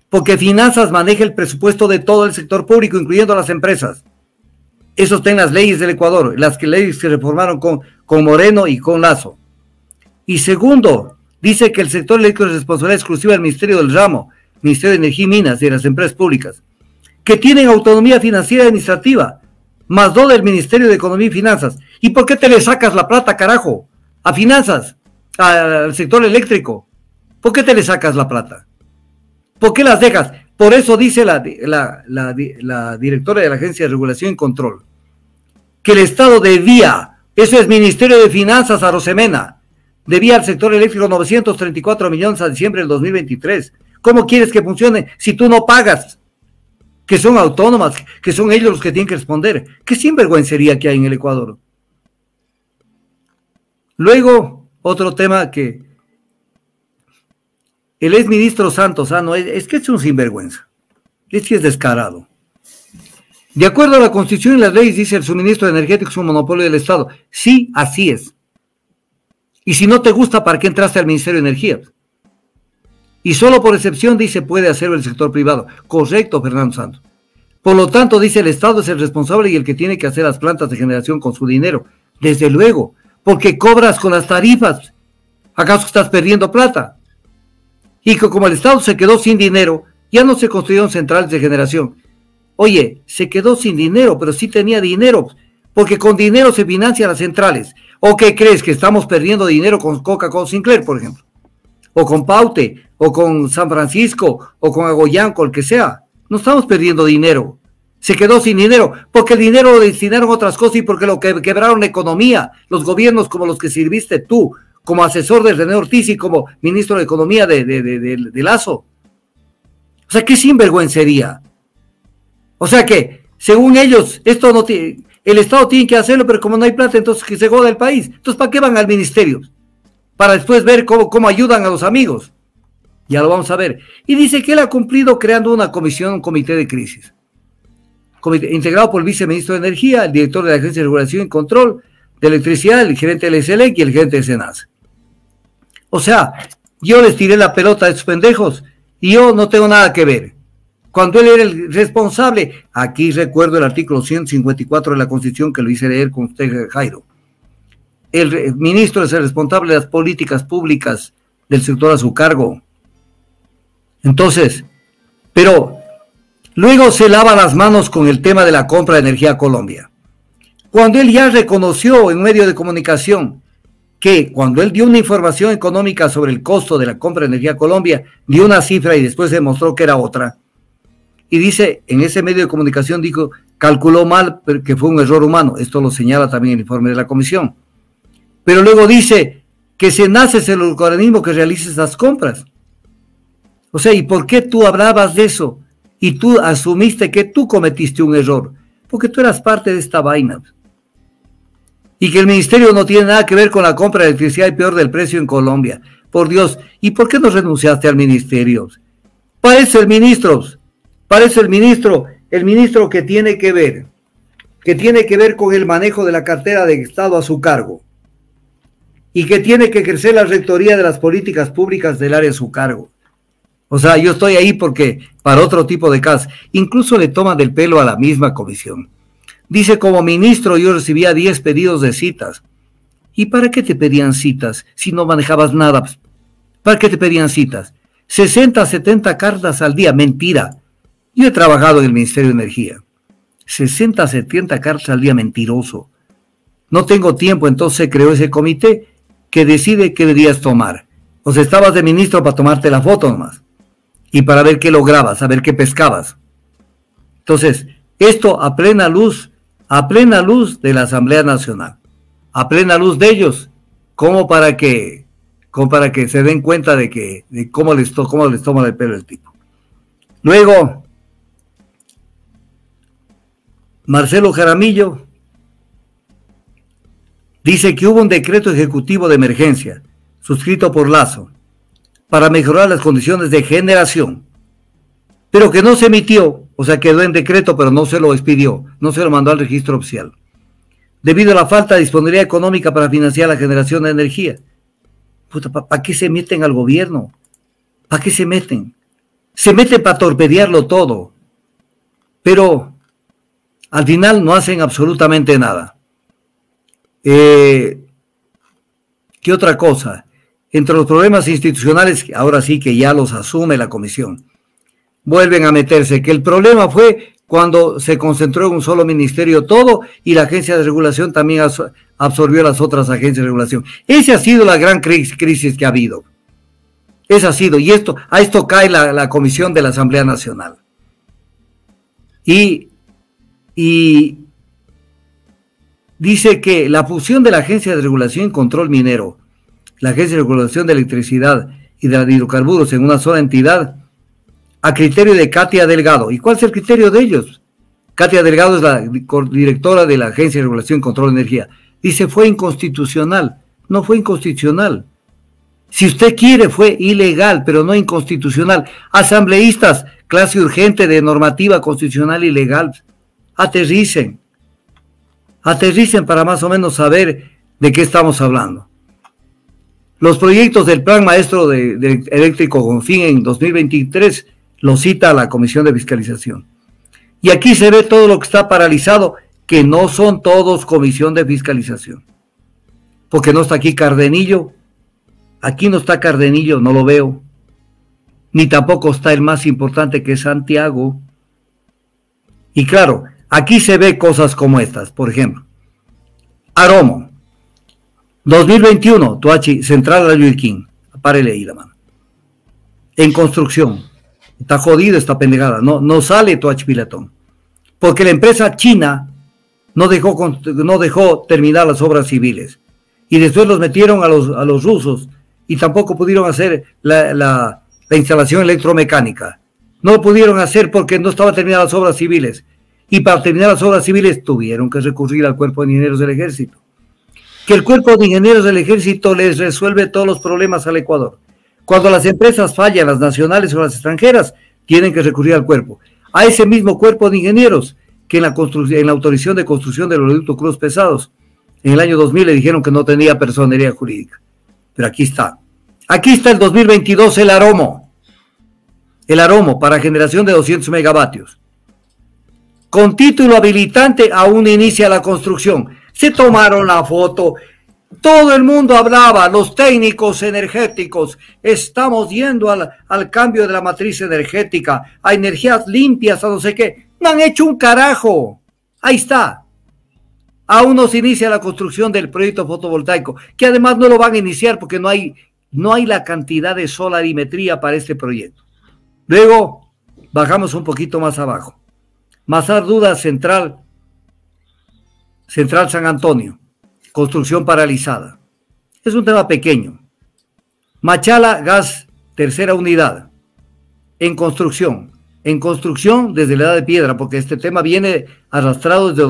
S1: porque Finanzas maneja el presupuesto de todo el sector público, incluyendo a las empresas. Eso está en las leyes del Ecuador, las leyes que reformaron con Moreno y con Lazo. Y segundo, dice que el sector eléctrico es responsabilidad exclusiva del Ministerio del Ramo, Ministerio de Energía y Minas, y de las empresas públicas, que tienen autonomía financiera y administrativa, más no del Ministerio de Economía y Finanzas. ¿Y por qué te le sacas la plata, carajo? A Finanzas, al sector eléctrico. ¿Por qué te le sacas la plata? ¿Por qué las dejas? Por eso dice la directora de la Agencia de Regulación y Control, que el Estado debía, eso es Ministerio de Finanzas, Arosemena, debía al sector eléctrico 934 millones a diciembre del 2023. ¿Cómo quieres que funcione si tú no pagas? Que son autónomas, que son ellos los que tienen que responder. ¿Qué sinvergüencería que hay en el Ecuador? Luego, otro tema que el exministro Santos, no, es que es un sinvergüenza, es que es descarado. De acuerdo a la Constitución y las leyes, dice, el suministro energético es un monopolio del Estado. Sí, así es. Y si no te gusta, ¿para qué entraste al Ministerio de Energía? Y solo por excepción, dice, puede hacerlo el sector privado. Correcto, Fernando Santos. Por lo tanto, dice, el Estado es el responsable y el que tiene que hacer las plantas de generación con su dinero. Desde luego, porque cobras con las tarifas. ¿Acaso estás perdiendo plata? Y que como el Estado se quedó sin dinero, ya no se construyeron centrales de generación. Oye, se quedó sin dinero, pero sí tenía dinero, porque con dinero se financian las centrales. ¿O qué crees? ¿Que estamos perdiendo dinero con Coca-Cola Sinclair, por ejemplo? O con Paute, o con San Francisco, o con Agoyanco, el que sea. No estamos perdiendo dinero. Se quedó sin dinero, porque el dinero lo destinaron a otras cosas y porque lo que quebraron la economía, los gobiernos como los que sirviste tú, como asesor de René Ortiz y como ministro de Economía de Lazo. O sea, qué sinvergüencería. O sea que, según ellos, esto no tiene, el Estado tiene que hacerlo, pero como no hay plata, entonces que se joda el país. Entonces, ¿para qué van al ministerio? Para después ver cómo ayudan a los amigos. Ya lo vamos a ver. Y dice que él ha cumplido creando una comisión, un comité de crisis. Integrado por el viceministro de Energía, el director de la Agencia de Regulación y Control de Electricidad, el gerente del SELEC y el gerente de SENASA. O sea, yo les tiré la pelota a estos pendejos y yo no tengo nada que ver. Cuando él era el responsable, aquí recuerdo el artículo 154 de la Constitución que lo hice leer con usted, Jairo. El ministro es el responsable de las políticas públicas del sector a su cargo. Entonces, pero luego se lava las manos con el tema de la compra de energía a Colombia. Cuando él ya reconoció en medio de comunicación que cuando él dio una información económica sobre el costo de la compra de energía a Colombia, dio una cifra y después demostró que era otra. Y dice, en ese medio de comunicación dijo, calculó mal, pero que fue un error humano. Esto lo señala también el informe de la comisión. Pero luego dice que SENASA es el organismo que realiza esas compras. O sea, ¿y por qué tú hablabas de eso? Y tú asumiste que tú cometiste un error, porque tú eras parte de esta vaina. y que el ministerio no tiene nada que ver con la compra de electricidad y peor del precio en Colombia. Por Dios, ¿y por qué no renunciaste al ministerio? Parece el ministro que tiene que ver con el manejo de la cartera de Estado a su cargo y que tiene que ejercer la rectoría de las políticas públicas del área a su cargo. O sea, yo estoy ahí porque para otro tipo de casos, incluso le toman del pelo a la misma comisión. Dice, como ministro yo recibía 10 pedidos de citas. ¿Y para qué te pedían citas si no manejabas nada? ¿Para qué te pedían citas? 60, 70 cartas al día, mentira. Yo he trabajado en el Ministerio de Energía. 60, 70 cartas al día, mentiroso. No tengo tiempo, entonces se creó ese comité que decide qué deberías tomar. O sea, estabas de ministro para tomarte la foto nomás. Y para ver qué lograbas, a ver qué pescabas. Entonces, esto a plena luz de la Asamblea Nacional, a plena luz de ellos, como para que se den cuenta de cómo les toma el pelo el tipo. Luego, Marcelo Jaramillo dice que hubo un decreto ejecutivo de emergencia, suscrito por Lazo, para mejorar las condiciones de generación, pero que no se emitió, o sea, quedó en decreto, pero no se lo expidió, no se lo mandó al registro oficial, debido a la falta de disponibilidad económica para financiar la generación de energía. Puta, ¿para qué se meten al gobierno? ¿Para qué se meten? Se meten para torpedearlo todo, pero al final no hacen absolutamente nada. ¿Qué otra cosa? Entre los problemas institucionales, ahora sí que ya los asume la comisión, vuelven a meterse, que el problema fue cuando se concentró en un solo ministerio todo y la agencia de regulación también absorbió las otras agencias de regulación. Esa ha sido la gran crisis que ha habido. Esa ha sido, y a esto cae la comisión de la Asamblea Nacional. Y dice que la fusión de la Agencia de Regulación y Control Minero, la Agencia de Regulación de Electricidad y de Hidrocarburos en una sola entidad, a criterio de Katia Delgado. ¿Y cuál es el criterio de ellos? Katia Delgado es la directora de la Agencia de Regulación y Control de Energía. Dice, fue inconstitucional. No fue inconstitucional. Si usted quiere, fue ilegal, pero no inconstitucional. Asambleístas, clase urgente de normativa constitucional y legal. Aterricen para más o menos saber de qué estamos hablando. Los proyectos del Plan Maestro de Eléctrico con fin en 2023 lo cita la Comisión de Fiscalización. Y aquí se ve todo lo que está paralizado, que no son todos Comisión de Fiscalización. Porque no está aquí Cardenillo. Aquí no está Cardenillo, no lo veo. Ni tampoco está el más importante, que es Santiago. Y claro, aquí se ve cosas como estas, por ejemplo. Aromo, 2021, Toachi, Central Rayuiquín, párele ahí la mano. En construcción, está jodido esta pendejada, no sale Toachi Pilatón, porque la empresa china no dejó terminar las obras civiles, y después los metieron a los rusos, y tampoco pudieron hacer la instalación electromecánica. No lo pudieron hacer porque no estaban terminadas las obras civiles. Y para terminar las obras civiles tuvieron que recurrir al Cuerpo de Ingenieros del Ejército. Que el Cuerpo de Ingenieros del Ejército les resuelve todos los problemas al Ecuador. Cuando las empresas fallan, las nacionales o las extranjeras, tienen que recurrir al cuerpo. A ese mismo Cuerpo de Ingenieros que en la autorización de construcción de los oleoductos crudos pesados, en el año 2000 le dijeron que no tenía personería jurídica. Pero aquí está. Aquí está el 2022 el Aromo. El Aromo para generación de 200 megavatios. Con título habilitante aún inicia la construcción. Se tomaron la foto. Todo el mundo hablaba, los técnicos energéticos. Estamos yendo al cambio de la matriz energética, a energías limpias, a no sé qué. No han hecho un carajo. Ahí está. Aún no se inicia la construcción del proyecto fotovoltaico, que además no lo van a iniciar porque no hay la cantidad de solarimetría para este proyecto. Luego, bajamos un poquito más abajo. Mazar Duda Central San Antonio, construcción paralizada. Es un tema pequeño. Machala Gas, tercera unidad, en construcción desde la edad de piedra, porque este tema viene arrastrado desde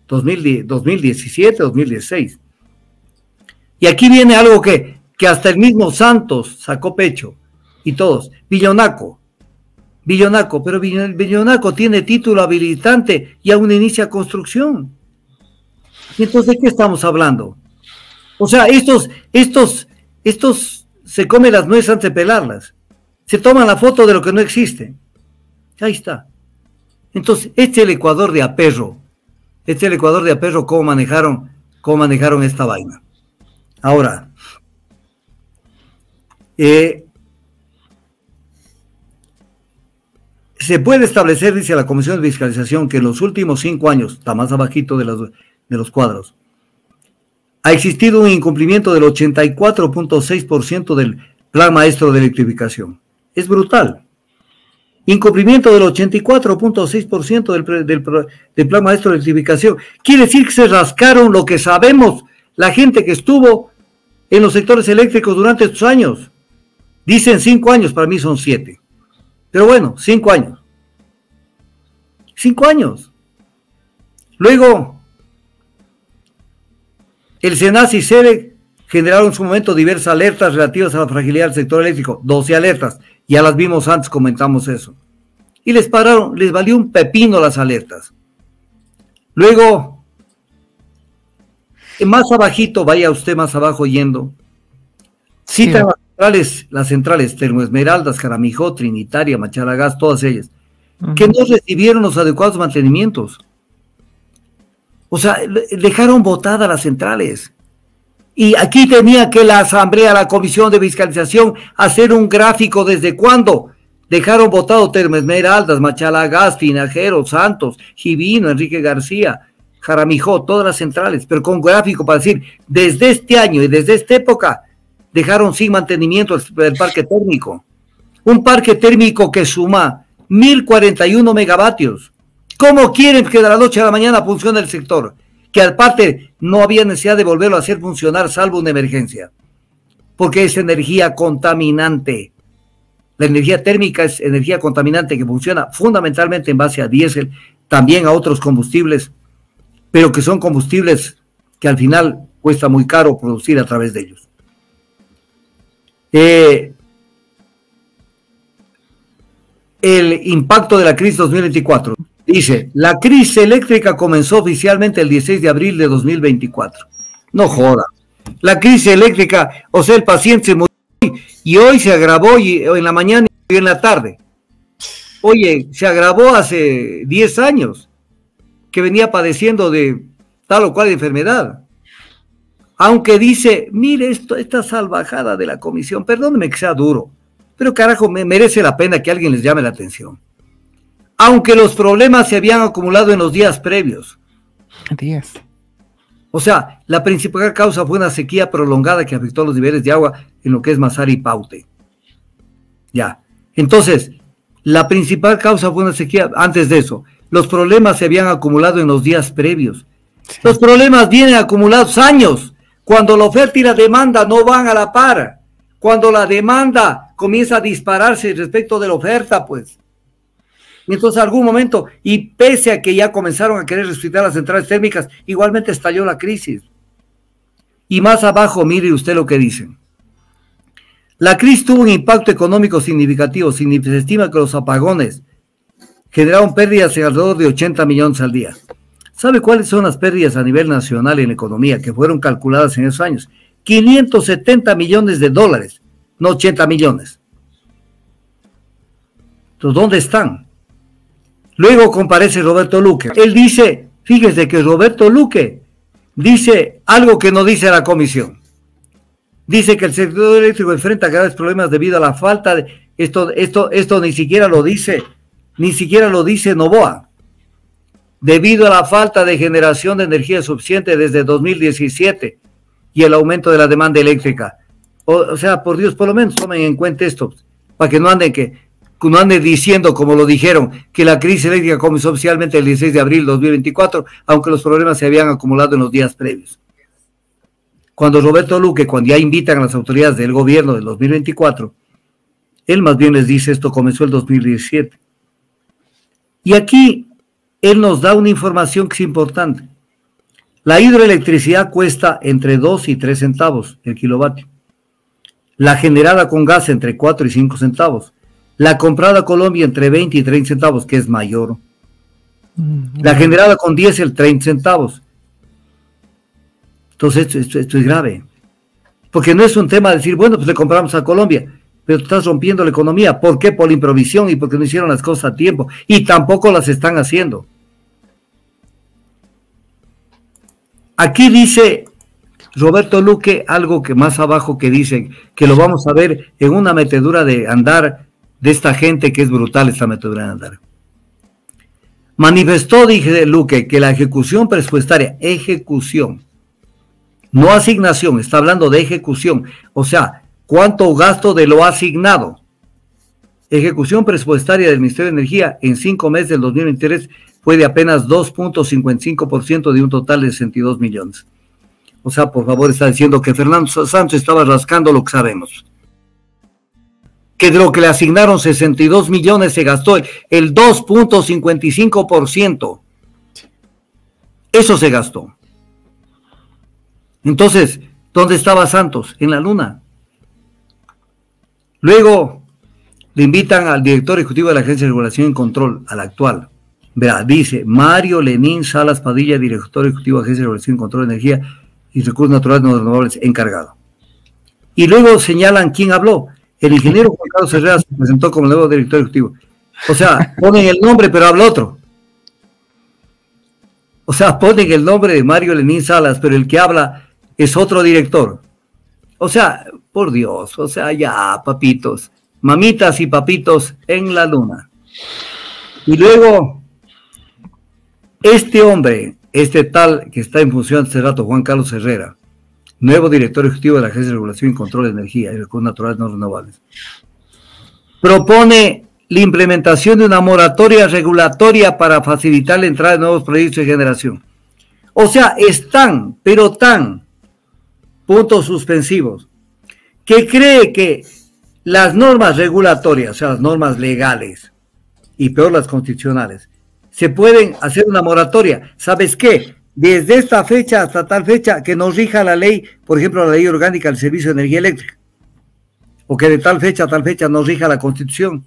S1: 2017, 2016. Y aquí viene algo que hasta el mismo Santos sacó pecho, y todos. Villonaco, pero Villonaco tiene título habilitante y aún inicia construcción. ¿Y entonces de qué estamos hablando? O sea, estos se comen las nueces antes de pelarlas. Se toman la foto de lo que no existe. Ahí está. Entonces, este es el Ecuador de aperro. Este es el Ecuador de aperro, cómo manejaron esta vaina. Ahora, se puede establecer, dice la Comisión de Fiscalización, que en los últimos 5 años, está más abajito de los cuadros, ha existido un incumplimiento del 84.6% del Plan Maestro de Electrificación. Es brutal. Incumplimiento del 84.6% del Plan Maestro de Electrificación. Quiere decir que se rascaron lo que sabemos la gente que estuvo en los sectores eléctricos durante estos años. Dicen 5 años, para mí son 7. Pero bueno, 5 años. 5 años. Luego, el SENACE y SEREC generaron en su momento diversas alertas relativas a la fragilidad del sector eléctrico. 12 alertas. Ya las vimos antes, comentamos eso. Y les valió un pepino las alertas. Luego, más abajito, vaya usted más abajo yendo, citan las centrales Termoesmeraldas, Jaramijó, Trinitaria, Machalagás, todas ellas, que no recibieron los adecuados mantenimientos. O sea, dejaron botadas las centrales. Y aquí tenía que la Asamblea, la Comisión de Fiscalización, hacer un gráfico desde cuándo dejaron botado Termoesmeraldas, Machalagás, Tinajero, Santos, Givino, Enrique García, Jaramijó, todas las centrales, pero con gráfico para decir, desde este año y desde esta época, dejaron sin mantenimiento el parque térmico. Un parque térmico que suma 1041 megavatios. ¿Cómo quieren que de la noche a la mañana funcione el sector? Que aparte no había necesidad de volverlo a hacer funcionar salvo una emergencia. Porque es energía contaminante. La energía térmica es energía contaminante que funciona fundamentalmente en base a diésel, también a otros combustibles, pero que son combustibles que al final cuesta muy caro producir a través de ellos. El impacto de la crisis 2024. Dice, la crisis eléctrica comenzó oficialmente el 16 de abril de 2024. No joda. La crisis eléctrica, o sea, el paciente se murió y hoy se agravó en la mañana y en la tarde. Oye, se agravó hace 10 años que venía padeciendo de tal o cual enfermedad. Aunque dice, mire esta salvajada de la comisión, perdóneme que sea duro, pero carajo, merece la pena que alguien les llame la atención. Aunque los problemas se habían acumulado en los días previos. O sea, la principal causa fue una sequía prolongada que afectó los niveles de agua en lo que es Masari y Paute. Ya. Entonces, la principal causa fue una sequía. Antes de eso, los problemas se habían acumulado en los días previos. Sí. Los problemas vienen acumulados años. Cuando la oferta y la demanda no van a la par. Cuando la demanda comienza a dispararse respecto de la oferta, pues. Y entonces, algún momento, y pese a que ya comenzaron a querer resucitar las centrales térmicas, igualmente estalló la crisis. Y más abajo, mire usted lo que dicen. La crisis tuvo un impacto económico significativo. Se estima que los apagones generaron pérdidas de alrededor de 80 millones al día. ¿Sabe cuáles son las pérdidas a nivel nacional en la economía que fueron calculadas en esos años? 570 millones de dólares, no 80 millones. Entonces, ¿dónde están? Luego comparece Roberto Luque. Él dice, fíjese que Roberto Luque dice algo que no dice la comisión. Dice que el sector eléctrico enfrenta graves problemas debido a la falta de... Esto ni siquiera lo dice Noboa. Debido a la falta de generación de energía suficiente desde 2017 y el aumento de la demanda eléctrica. O sea, por Dios, por lo menos tomen en cuenta esto, para que no anden diciendo, como lo dijeron, que la crisis eléctrica comenzó oficialmente el 16 de abril de 2024, aunque los problemas se habían acumulado en los días previos. Cuando Roberto Luque, cuando ya invitan a las autoridades del gobierno del 2024, él más bien les dice esto comenzó el 2017. Y aquí él nos da una información que es importante. La hidroelectricidad cuesta entre 2 y 3 centavos el kilovatio. La generada con gas entre 4 y 5 centavos. La comprada a Colombia entre 20 y 30 centavos, que es mayor. La generada con diésel, 30 centavos. Entonces, esto es grave. Porque no es un tema de decir, bueno, pues le compramos a Colombia, pero estás rompiendo la economía. ¿Por qué? Por la improvisión y porque no hicieron las cosas a tiempo. Y tampoco las están haciendo. Aquí dice Roberto Luque algo que más abajo que dice, que lo vamos a ver en una metedura de andar de esta gente que es brutal, esta metedura de andar. Manifestó, dije Luque, que la ejecución presupuestaria, ejecución, no asignación, está hablando de ejecución, o sea, ¿cuánto gasto de lo asignado? Ejecución presupuestaria del Ministerio de Energía en 5 meses del 2023 fue de apenas 2.55% de un total de 62 millones. O sea, por favor, está diciendo que Fernando Santos estaba rascando lo que sabemos. Que de lo que le asignaron 62 millones se gastó el 2.55%. Eso se gastó. Entonces, ¿dónde estaba Santos? En la luna. Luego le invitan al director ejecutivo de la Agencia de Regulación y Control, al actual. Verá, dice Mario Lenín Salas Padilla, director ejecutivo de Agencia de Regulación y Control de Energía y Recursos Naturales No Renovables, encargado. Y luego señalan quién habló. El ingeniero Juan Carlos Herrera se presentó como nuevo director ejecutivo. O sea, ponen el nombre, pero habla otro. O sea, ponen el nombre de Mario Lenín Salas, pero el que habla es otro director. O sea, por Dios, o sea, ya, papitos, mamitas y papitos en la luna. Y luego, este hombre, este tal que está en función hace rato, Juan Carlos Herrera, nuevo director ejecutivo de la Agencia de Regulación y Control de Energía y Recursos Naturales No Renovables, propone la implementación de una moratoria regulatoria para facilitar la entrada de nuevos proyectos de generación. O sea, están, pero tan, puntos suspensivos, que cree que las normas regulatorias, o sea, las normas legales, y peor las constitucionales, se pueden hacer una moratoria. ¿Sabes qué? Desde esta fecha hasta tal fecha que nos rija la ley, por ejemplo, la ley orgánica del Servicio de Energía Eléctrica, o que de tal fecha a tal fecha nos rija la Constitución.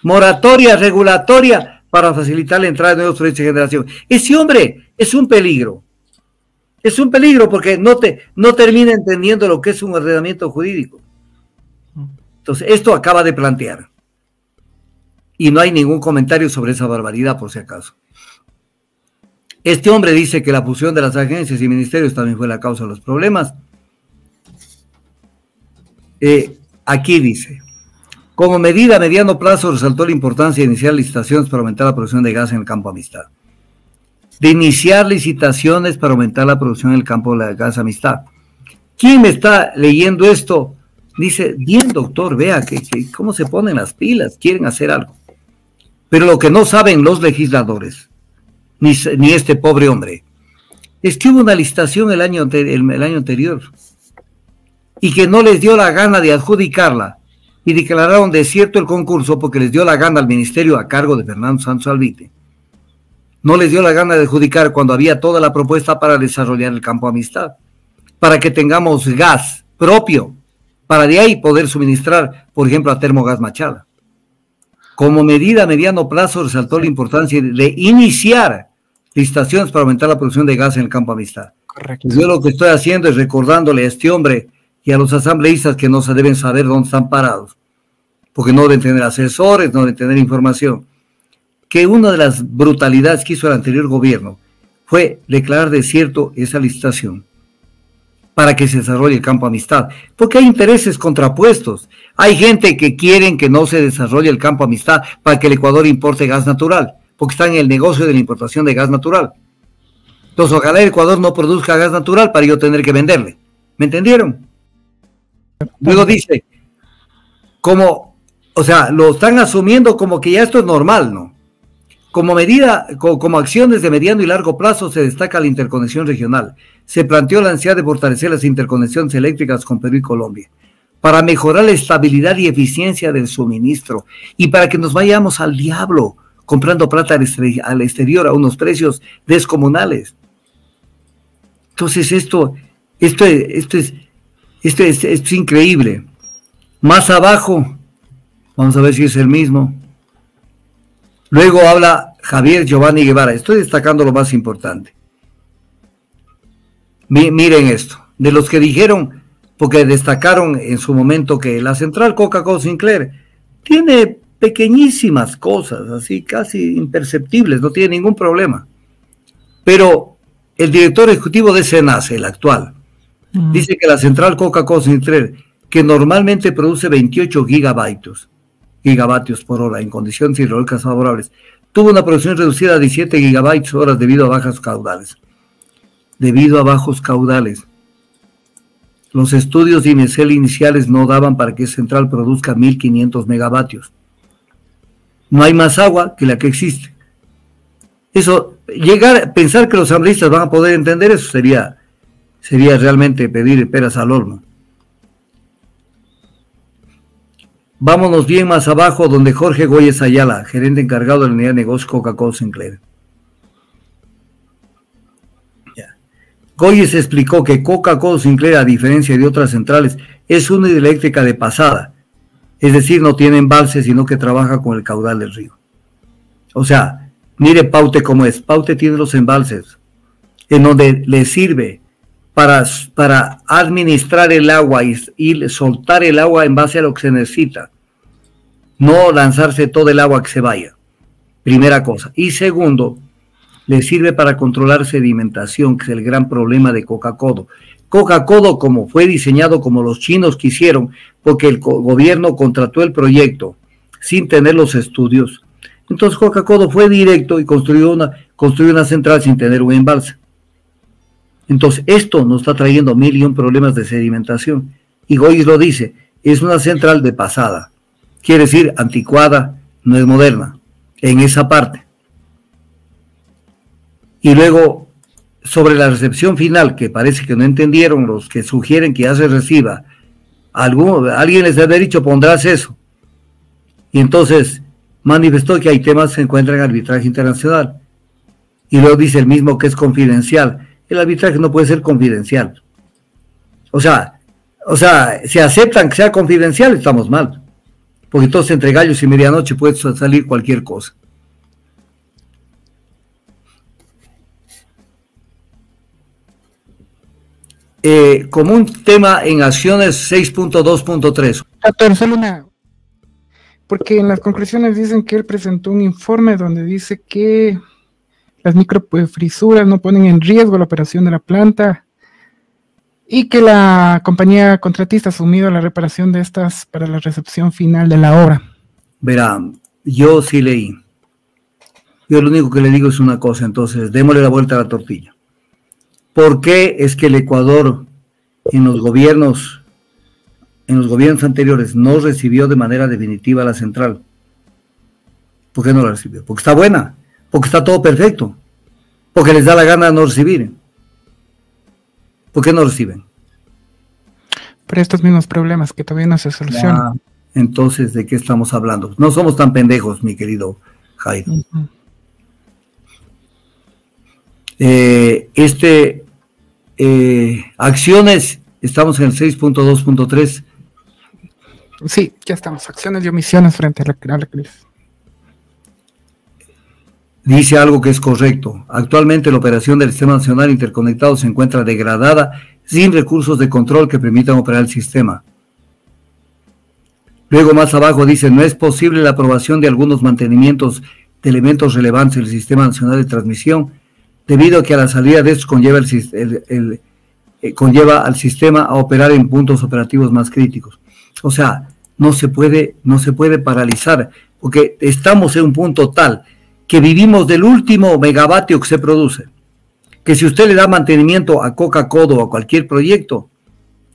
S1: Moratoria regulatoria para facilitar la entrada de nuevos proyectos de generación. Ese hombre es un peligro. Es un peligro porque no termina entendiendo lo que es un ordenamiento jurídico. Entonces, esto acaba de plantear. Y no hay ningún comentario sobre esa barbaridad, por si acaso. Este hombre dice que la fusión de las agencias y ministerios también fue la causa de los problemas. Aquí dice, como medida a mediano plazo resaltó la importancia de iniciar licitaciones para aumentar la producción de gas en el campo Amistad. De iniciar licitaciones para aumentar la producción en el campo de gas Amistad. ¿Quién me está leyendo esto? Dice, bien doctor, vea que cómo se ponen las pilas, quieren hacer algo. Pero lo que no saben los legisladores, ni este pobre hombre, es que hubo una licitación el año anterior y que no les dio la gana de adjudicarla y declararon desierto el concurso porque les dio la gana al ministerio a cargo de Fernando Santos Alvite. No les dio la gana de adjudicar cuando había toda la propuesta para desarrollar el campo Amistad, para que tengamos gas propio, para de ahí poder suministrar, por ejemplo, a Termogas Machala. Como medida a mediano plazo resaltó la importancia de iniciar licitaciones para aumentar la producción de gas en el campo Amistad.
S2: Correcto.
S1: Yo lo que estoy haciendo es recordándole a este hombre y a los asambleístas que no se deben saber dónde están parados, porque no deben tener asesores, no deben tener información, que una de las brutalidades que hizo el anterior gobierno fue declarar desierto esa licitación para que se desarrolle el campo Amistad, porque hay intereses contrapuestos. Hay gente que quieren que no se desarrolle el campo Amistad para que el Ecuador importe gas natural, porque está en el negocio de la importación de gas natural. Entonces, ojalá el Ecuador no produzca gas natural para yo tener que venderle. ¿Me entendieron? Luego dice, como, o sea, lo están asumiendo como que ya esto es normal, ¿no? Como medida, como acciones de mediano y largo plazo se destaca la interconexión regional. Se planteó la necesidad de fortalecer las interconexiones eléctricas con Perú y Colombia para mejorar la estabilidad y eficiencia del suministro y para que nos vayamos al diablo comprando plata al exterior a unos precios descomunales. Entonces esto es increíble. Más abajo, vamos a ver si es el mismo. Luego habla Javier Giovanni Guevara. Estoy destacando lo más importante. Miren esto. De los que dijeron, porque destacaron en su momento que la central Coca-Cola Sinclair tiene pequeñísimas cosas, así casi imperceptibles, no tiene ningún problema. Pero el director ejecutivo de SENACE, el actual, dice que la central Coca-Cola Sinclair, que normalmente produce 28 gigavatios por hora en condiciones hidrológicas favorables, tuvo una producción reducida a 17 gigavatios horas debido a bajas caudales. Debido a bajos caudales. Los estudios de INESEL iniciales no daban para que central produzca 1500 megavatios. No hay más agua que la que existe. Eso, pensar que los asambleístas van a poder entender eso sería realmente pedir peras al olmo. Vámonos bien más abajo, donde Jorge Goyes Ayala, gerente encargado de la unidad de negocio Coca-Cola Sinclair. Goyes explicó que Coca-Cola Sinclair, a diferencia de otras centrales, es una hidroeléctrica de pasada, es decir, no tiene embalse, sino que trabaja con el caudal del río. O sea, mire Paute cómo es. Paute tiene los embalses, en donde le sirve para administrar el agua y soltar el agua en base a lo que se necesita. No lanzarse todo el agua que se vaya. Primera cosa. Y segundo, le sirve para controlar sedimentación, que es el gran problema de Coca-Cola. Coca-Cola, como fue diseñado como los chinos quisieron, porque el gobierno contrató el proyecto sin tener los estudios. Entonces Coca-Cola fue directo y construyó una central sin tener un embalse. Entonces esto nos está trayendo 1.000.000 problemas de sedimentación. Y Goyes lo dice, es una central de pasada. Quiere decir anticuada, no es moderna, en esa parte. Y luego, sobre la recepción final, que parece que no entendieron los que sugieren que ya se reciba, alguien les debe haber dicho, pondrás eso. Y entonces manifestó que hay temas que se encuentran en arbitraje internacional. Y luego dice el mismo que es confidencial. El arbitraje no puede ser confidencial. O sea, si aceptan que sea confidencial, estamos mal. Porque entonces entre gallos y medianoche puede salir cualquier cosa. Como un tema en acciones 6.2.3.
S2: Solo una, porque en las conclusiones dicen que él presentó un informe donde dice que las microfrisuras no ponen en riesgo la operación de la planta y que la compañía contratista ha asumido la reparación de estas para la recepción final de la obra.
S1: Verán, yo sí leí. Yo lo único que le digo es una cosa, entonces démosle la vuelta a la tortilla. ¿Por qué es que el Ecuador en los gobiernos anteriores no recibió de manera definitiva la central? ¿Por qué no la recibió? Porque está buena, porque está todo perfecto, porque les da la gana de no recibir. ¿Por qué no reciben?
S2: Por estos mismos problemas que todavía no se solucionan.
S1: Entonces, ¿de qué estamos hablando? No somos tan pendejos, mi querido Jairo. Uh-huh. Acciones, estamos en el 6.2.3.
S2: Sí, ya estamos. Acciones y omisiones frente a la crisis.
S1: Dice algo que es correcto. Actualmente la operación del Sistema Nacional Interconectado se encuentra degradada sin recursos de control que permitan operar el sistema. Luego más abajo dice, no es posible la aprobación de algunos mantenimientos de elementos relevantes del Sistema Nacional de Transmisión, debido a que a la salida de estos conlleva al sistema a operar en puntos operativos más críticos. O sea, no se puede paralizar, porque estamos en un punto tal que vivimos del último megavatio que se produce, que si usted le da mantenimiento a Coca-Cola o a cualquier proyecto,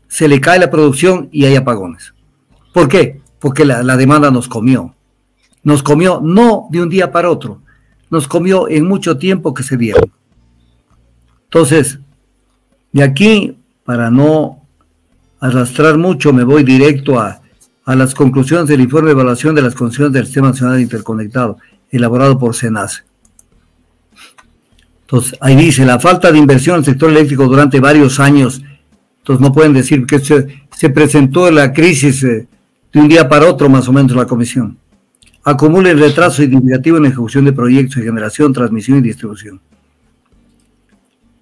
S1: se le cae la producción y hay apagones. ¿Por qué? Porque la demanda nos comió no de un día para otro, nos comió en mucho tiempo que se dieron. Entonces, de aquí, para no arrastrar mucho, me voy directo a las conclusiones del informe de evaluación de las condiciones del Sistema Nacional Interconectado, elaborado por SENACE. Entonces, ahí dice, la falta de inversión en el sector eléctrico durante varios años. Entonces, no pueden decir que se presentó la crisis de un día para otro, más o menos, la comisión. Acumula el retraso significativo en la ejecución de proyectos de generación, transmisión y distribución.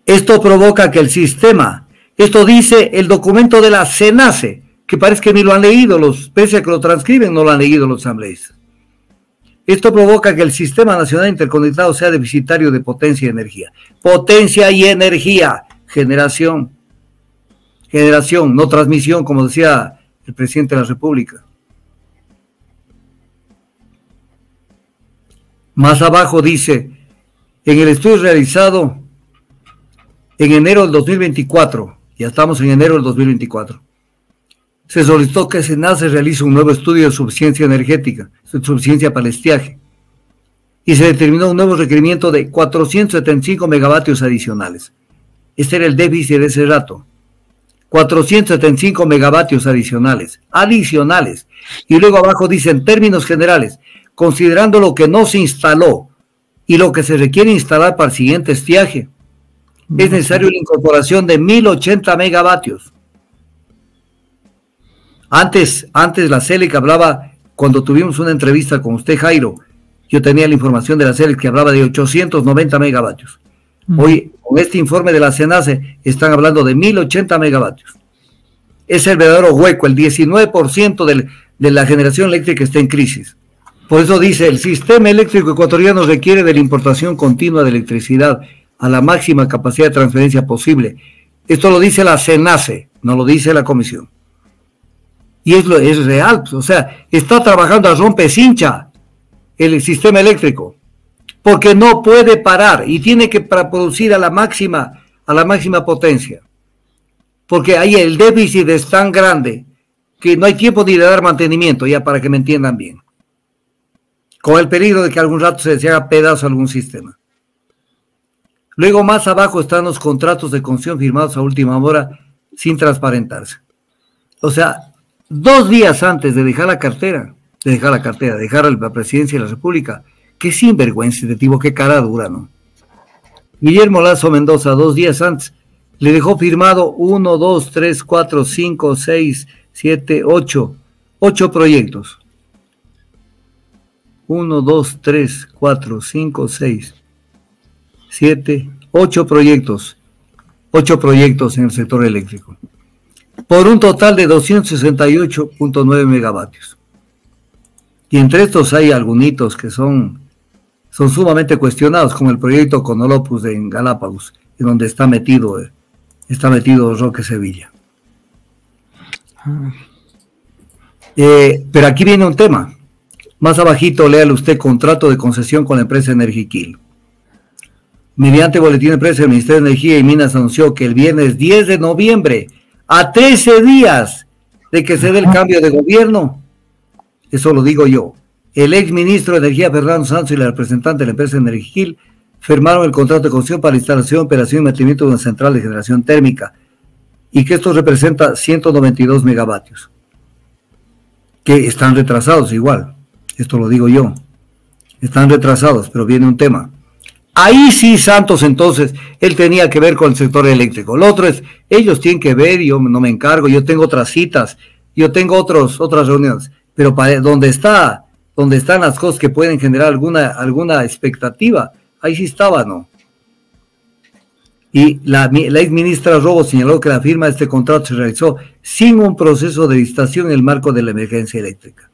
S1: Esto provoca que el sistema, esto dice el documento de la CENACE, que parece que ni lo han leído, pese a que lo transcriben, no lo han leído los asambleístas. Esto provoca que el Sistema Nacional Interconectado sea deficitario de potencia y energía. Potencia y energía, generación, no transmisión, como decía el presidente de la República. Más abajo dice, en el estudio realizado en enero del 2024, ya estamos en enero del 2024, se solicitó que SENACE realice un nuevo estudio de suficiencia energética, suficiencia para el estiaje, y se determinó un nuevo requerimiento de 475 megavatios adicionales. Este era el déficit de ese rato. 475 megavatios adicionales. Y luego abajo dice, en términos generales, considerando lo que no se instaló y lo que se requiere instalar para el siguiente estiaje, es necesario la incorporación de 1080 megavatios. Antes la CELEC hablaba, cuando tuvimos una entrevista con usted, Jairo, yo tenía la información de la CELEC que hablaba de 890 megavatios. Hoy, con este informe de la CENACE, están hablando de 1080 megavatios. Es el verdadero hueco, el 19% de la generación eléctrica está en crisis. Por eso dice, el sistema eléctrico ecuatoriano requiere de la importación continua de electricidad a la máxima capacidad de transferencia posible. Esto lo dice la CENACE, no lo dice la comisión. Y es real, o sea, está trabajando a rompecincha el sistema eléctrico, porque no puede parar y tiene que producir a la máxima potencia, porque ahí el déficit es tan grande que no hay tiempo ni de dar mantenimiento, ya para que me entiendan bien, con el peligro de que algún rato se haga pedazo algún sistema. Luego más abajo están los contratos de concesión firmados a última hora sin transparentarse. O sea, 2 días antes de dejar la cartera, dejar la presidencia de la República, qué sinvergüenza de tipo, qué cara dura, ¿no? Guillermo Lazo Mendoza, 2 días antes, le dejó firmado 1, 2, 3, 4, 5, 6, 7, 8 proyectos. 1, 2, 3, 4, 5, 6, 7, 8 proyectos. 8 proyectos en el sector eléctrico, por un total de 268.9 megavatios. Y entre estos hay algunos que son sumamente cuestionados, como el proyecto Conolopus en Galápagos, en donde está metido Roque Sevilla. Pero aquí viene un tema. Más abajito, léale usted, contrato de concesión con la empresa Energiquil. Mediante boletín de prensa, el Ministerio de Energía y Minas anunció que el viernes 10 de noviembre, a 13 días de que se dé el cambio de gobierno, eso lo digo yo, el ex ministro de Energía, Fernando Santos, y la representante de la empresa Energiquil firmaron el contrato de concesión para la instalación, operación y mantenimiento de una central de generación térmica, y que esto representa 192 megavatios, que están retrasados igual, esto lo digo yo, están retrasados, pero viene un tema. Ahí sí, Santos, entonces, él tenía que ver con el sector eléctrico. Lo otro es, ellos tienen que ver, yo no me encargo, yo tengo otras citas, yo tengo otras reuniones, pero para donde están las cosas que pueden generar alguna expectativa, ahí sí estaba, ¿no? Y la ex ministra Robo señaló que la firma de este contrato se realizó sin un proceso de licitación en el marco de la emergencia eléctrica.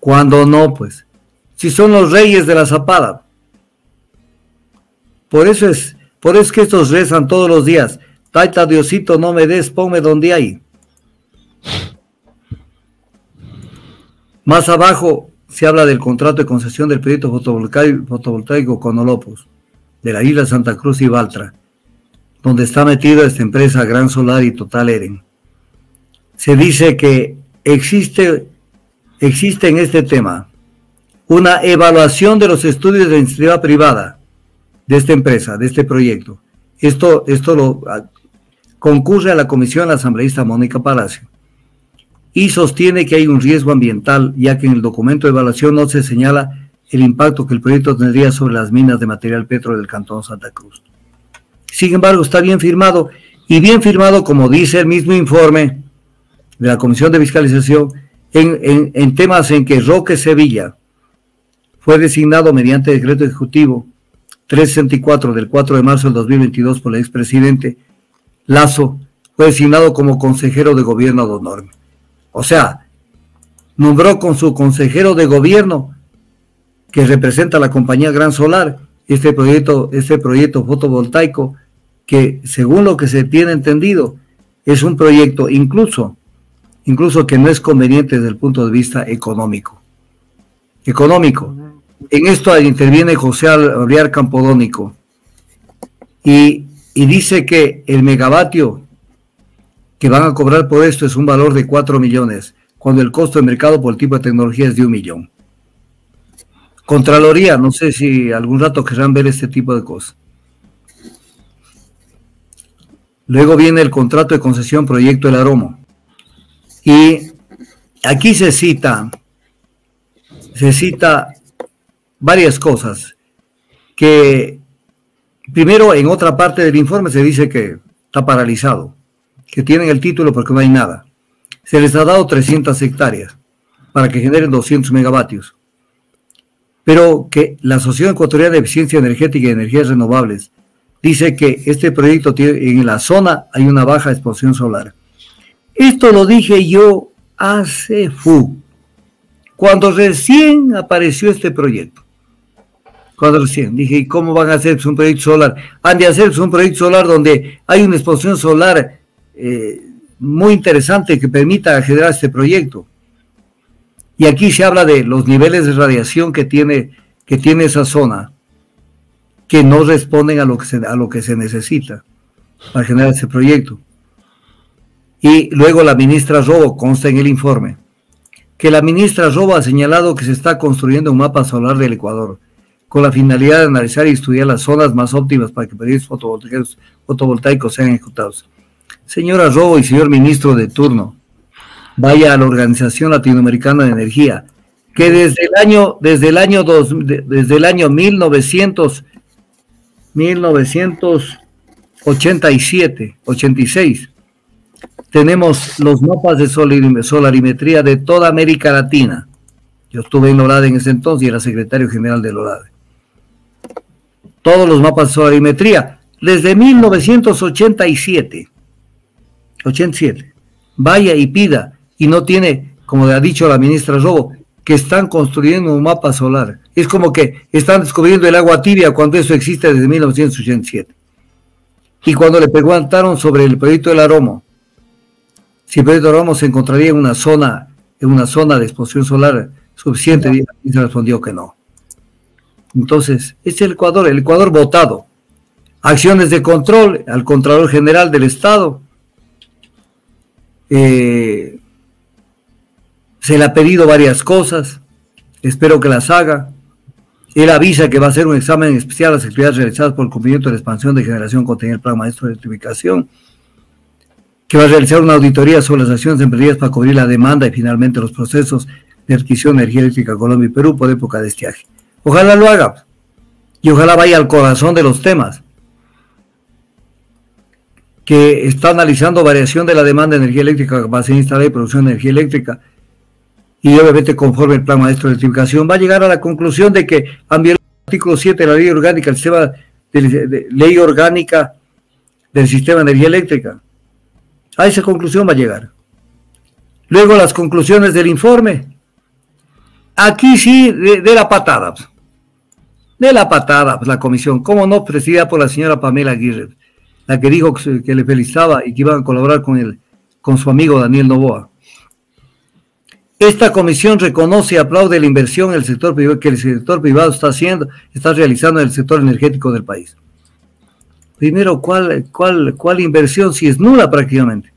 S1: Cuando no, pues, si son los reyes de la zapada. Por eso es que estos rezan todos los días. Taita Diosito, no me des, ponme donde hay. Más abajo se habla del contrato de concesión del proyecto fotovoltaico Conolopus, de la isla Santa Cruz y Baltra, donde está metida esta empresa Gran Solar y Total Eren. Se dice que existe en este tema una evaluación de los estudios de iniciativa privada de esta empresa, de este proyecto. Esto lo concurre a la comisión la asambleísta Mónica Palacio y sostiene que hay un riesgo ambiental, ya que en el documento de evaluación no se señala el impacto que el proyecto tendría sobre las minas de material petro del Cantón Santa Cruz. Sin embargo, está bien firmado, y bien firmado, como dice el mismo informe de la Comisión de Fiscalización, en temas en que Roque Sevilla fue designado mediante decreto ejecutivo 364 del 4 de marzo del 2022 por el expresidente Lazo, fue designado como consejero de gobierno de Onorme. O sea, nombró con su consejero de gobierno, que representa a la compañía Gran Solar, este proyecto fotovoltaico, que según lo que se tiene entendido, es un proyecto incluso que no es conveniente desde el punto de vista económico. En esto interviene José Alvear Campodónico y dice que el megavatio que van a cobrar por esto es un valor de 4 millones, cuando el costo de mercado por el tipo de tecnología es de 1 millón. Contraloría, no sé si algún rato querrán ver este tipo de cosas. Luego viene el contrato de concesión Proyecto El Aromo. Y aquí se cita varias cosas, que primero en otra parte del informe se dice que está paralizado, que tienen el título porque no hay nada. Se les ha dado 300 hectáreas para que generen 200 megavatios, pero que la Asociación Ecuatoriana de Eficiencia Energética y Energías Renovables dice que este proyecto tiene, en la zona hay una baja exposición solar. Esto lo dije yo cuando recién apareció este proyecto. Cuando recién dije, ¿y cómo van a hacer un proyecto solar? Han de hacer un proyecto solar donde hay una exposición solar muy interesante que permita generar este proyecto. Y aquí se habla de los niveles de radiación que tiene esa zona, que no responden a lo que se necesita para generar ese proyecto. Y luego la ministra Robo, consta en el informe, que la ministra Robo ha señalado que se está construyendo un mapa solar del Ecuador, con la finalidad de analizar y estudiar las zonas más óptimas para que proyectos fotovoltaicos sean ejecutados. Señora Robo y señor ministro de turno, vaya a la Organización Latinoamericana de Energía, que desde el año 1986, tenemos los mapas de solarimetría de toda América Latina. Yo estuve en LORADE en ese entonces y era secretario general de LORADE. Todos los mapas de solarimetría, desde 1987. Vaya y pida, y no tiene, como ha dicho la ministra Robo, que están construyendo un mapa solar. Es como que están descubriendo el agua tibia cuando eso existe desde 1987. Y cuando le preguntaron sobre el proyecto del Aromo, si el proyecto del Aromo se encontraría en una zona de exposición solar suficiente, y se respondió que no. Entonces, es el Ecuador votado. Acciones de control al Contralor General del Estado. Se le ha pedido varias cosas, espero que las haga. Él avisa que va a hacer un examen especial a las actividades realizadas por el cumplimiento de la expansión de generación contenida en el Plan Maestro de Electrificación, que va a realizar una auditoría sobre las acciones emprendidas para cubrir la demanda y finalmente los procesos de adquisición de energía eléctrica en Colombia y Perú por época de estiaje. Ojalá lo haga y ojalá vaya al corazón de los temas, que está analizando variación de la demanda de energía eléctrica, capacidad instalada y producción de energía eléctrica, y obviamente conforme el Plan Maestro de Electrificación va a llegar a la conclusión de que han violado el artículo 7 de la ley orgánica, el sistema de ley orgánica del sistema de energía eléctrica. A esa conclusión va a llegar. Luego las conclusiones del informe. Aquí sí, de la patada. De la patada, la comisión. ¿Cómo no? Presidida por la señora Pamela Aguirre, la que dijo que le felicitaba y que iban a colaborar con su amigo Daniel Noboa. Esta comisión reconoce y aplaude la inversión en el sector privado que el sector privado está realizando en el sector energético del país. Primero, ¿cuál inversión si es nula prácticamente?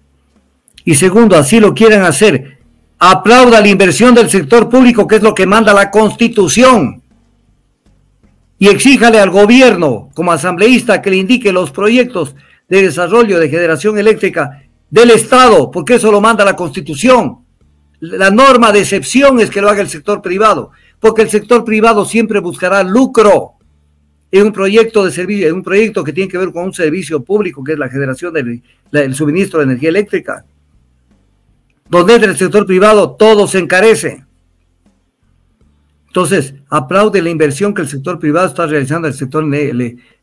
S1: Y segundo, así lo quieren hacer. Aplauda la inversión del sector público, que es lo que manda la Constitución. Y exíjale al gobierno, como asambleísta, que le indique los proyectos de desarrollo de generación eléctrica del Estado, porque eso lo manda la Constitución. La norma de excepción es que lo haga el sector privado, porque el sector privado siempre buscará lucro. en un proyecto de servicio, en un proyecto que tiene que ver con un servicio público, que es la generación del suministro de energía eléctrica, donde entra el sector privado, todo se encarece. Entonces, aplaude la inversión que el sector privado está realizando en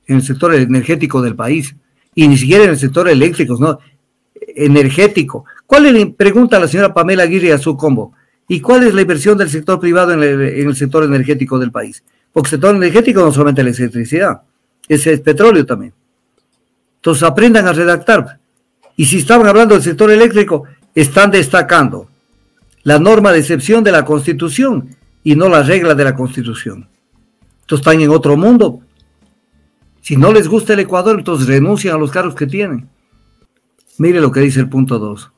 S1: el sector energético del país, y ni siquiera en el sector eléctrico, ¿no? Energético. Pregunta a la señora Pamela Aguirre a su combo, ¿y cuál es la inversión del sector privado en el sector energético del país? Porque el sector energético no solamente es la electricidad, es petróleo también. Entonces aprendan a redactar. Y si estaban hablando del sector eléctrico, están destacando la norma de excepción de la Constitución y no las reglas de la Constitución. Entonces están en otro mundo. Si no les gusta el Ecuador, entonces renuncian a los cargos que tienen. Mire lo que dice el punto 2.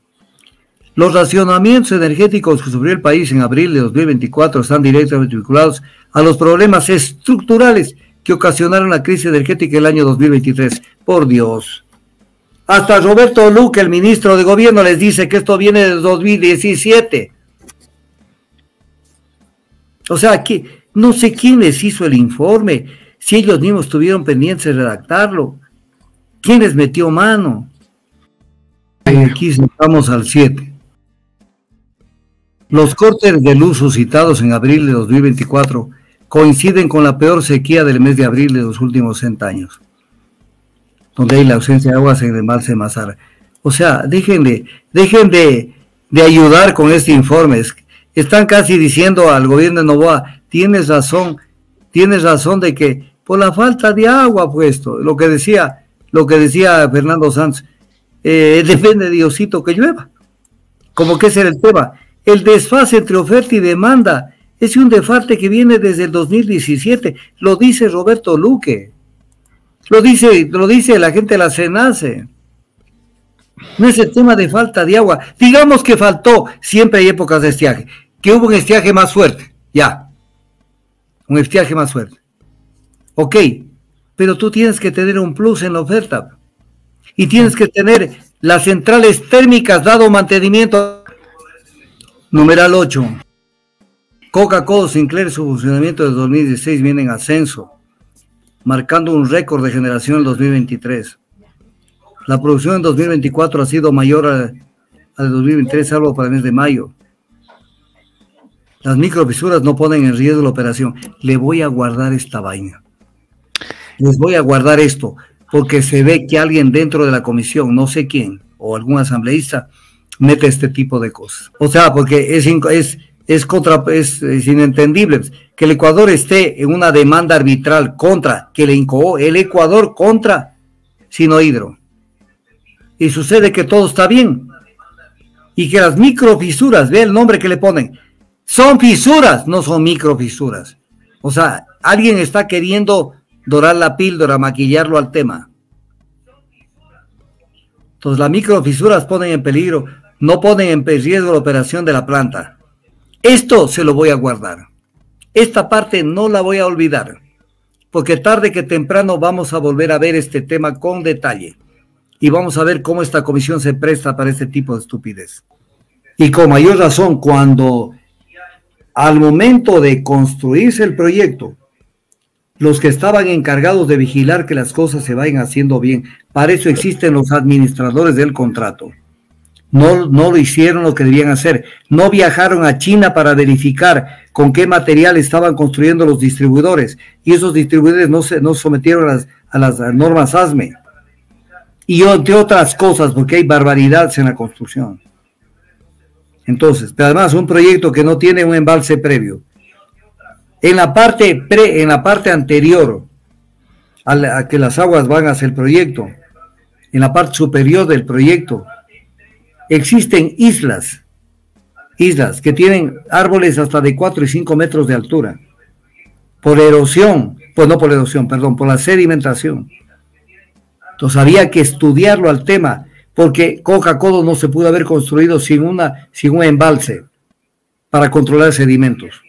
S1: Los racionamientos energéticos que sufrió el país en abril de 2024 están directamente vinculados a los problemas estructurales que ocasionaron la crisis energética el año 2023. Por Dios. Hasta Roberto Luque, el ministro de Gobierno, les dice que esto viene de 2017. O sea, que no sé quién les hizo el informe, si ellos mismos estuvieron pendientes de redactarlo. ¿Quién les metió mano? Aquí estamos al 7. Los cortes de luz suscitados en abril de 2024 coinciden con la peor sequía del mes de abril de los últimos 100 años, donde hay la ausencia de aguas en el embalse de Mazara. O sea, dejen de ayudar con este informe. Están casi diciendo al gobierno de Noboa, tienes razón de que por la falta de agua, puesto, lo que decía Fernando Sanz, depende de Diosito que llueva. Como que ese era el tema. El desfase entre oferta y demanda es un desfase que viene desde el 2017, lo dice Roberto Luque, lo dice la gente de la SENACE. No es el tema de falta de agua. Digamos que faltó, siempre hay épocas de estiaje, que hubo un estiaje más fuerte, ya, un estiaje más fuerte. Ok, pero tú tienes que tener un plus en la oferta y tienes que tener las centrales térmicas dado mantenimiento. Numeral 8. Coca-Cola Sinclair, su funcionamiento de 2016 viene en ascenso, marcando un récord de generación en 2023. La producción en 2024 ha sido mayor a la de 2023, salvo para el mes de mayo. Las microfisuras no ponen en riesgo la operación. Le voy a guardar esta vaina. Les voy a guardar esto, porque se ve que alguien dentro de la comisión, no sé quién, o algún asambleísta, mete este tipo de cosas. O sea, porque es inentendible que el Ecuador esté en una demanda arbitral contra, que le incoó el Ecuador contra Sinohidro. Y sucede que todo está bien. Y que las microfisuras, ve el nombre que le ponen, son fisuras, no son microfisuras. O sea, alguien está queriendo dorar la píldora, maquillarlo al tema. Entonces las microfisuras ponen en peligro, no ponen en riesgo la operación de la planta. Esto se lo voy a guardar. Esta parte no la voy a olvidar, porque tarde que temprano vamos a volver a ver este tema con detalle y vamos a ver cómo esta comisión se presta para este tipo de estupidez. Y con mayor razón, cuando al momento de construirse el proyecto, los que estaban encargados de vigilar que las cosas se vayan haciendo bien, para eso existen los administradores del contrato. No lo hicieron lo que debían hacer. No viajaron a China para verificar con qué material estaban construyendo los distribuidores. Y esos distribuidores no sometieron a las normas ASME. Y entre otras cosas, porque hay barbaridades en la construcción. Entonces, pero además un proyecto que no tiene un embalse previo. En la parte anterior a que las aguas van hacia el proyecto, en la parte superior del proyecto, existen islas que tienen árboles hasta de 4 y 5 metros de altura, por erosión, pues no por erosión, perdón, por la sedimentación. Entonces había que estudiarlo al tema, porque Coca-Cola no se pudo haber construido sin un embalse para controlar sedimentos.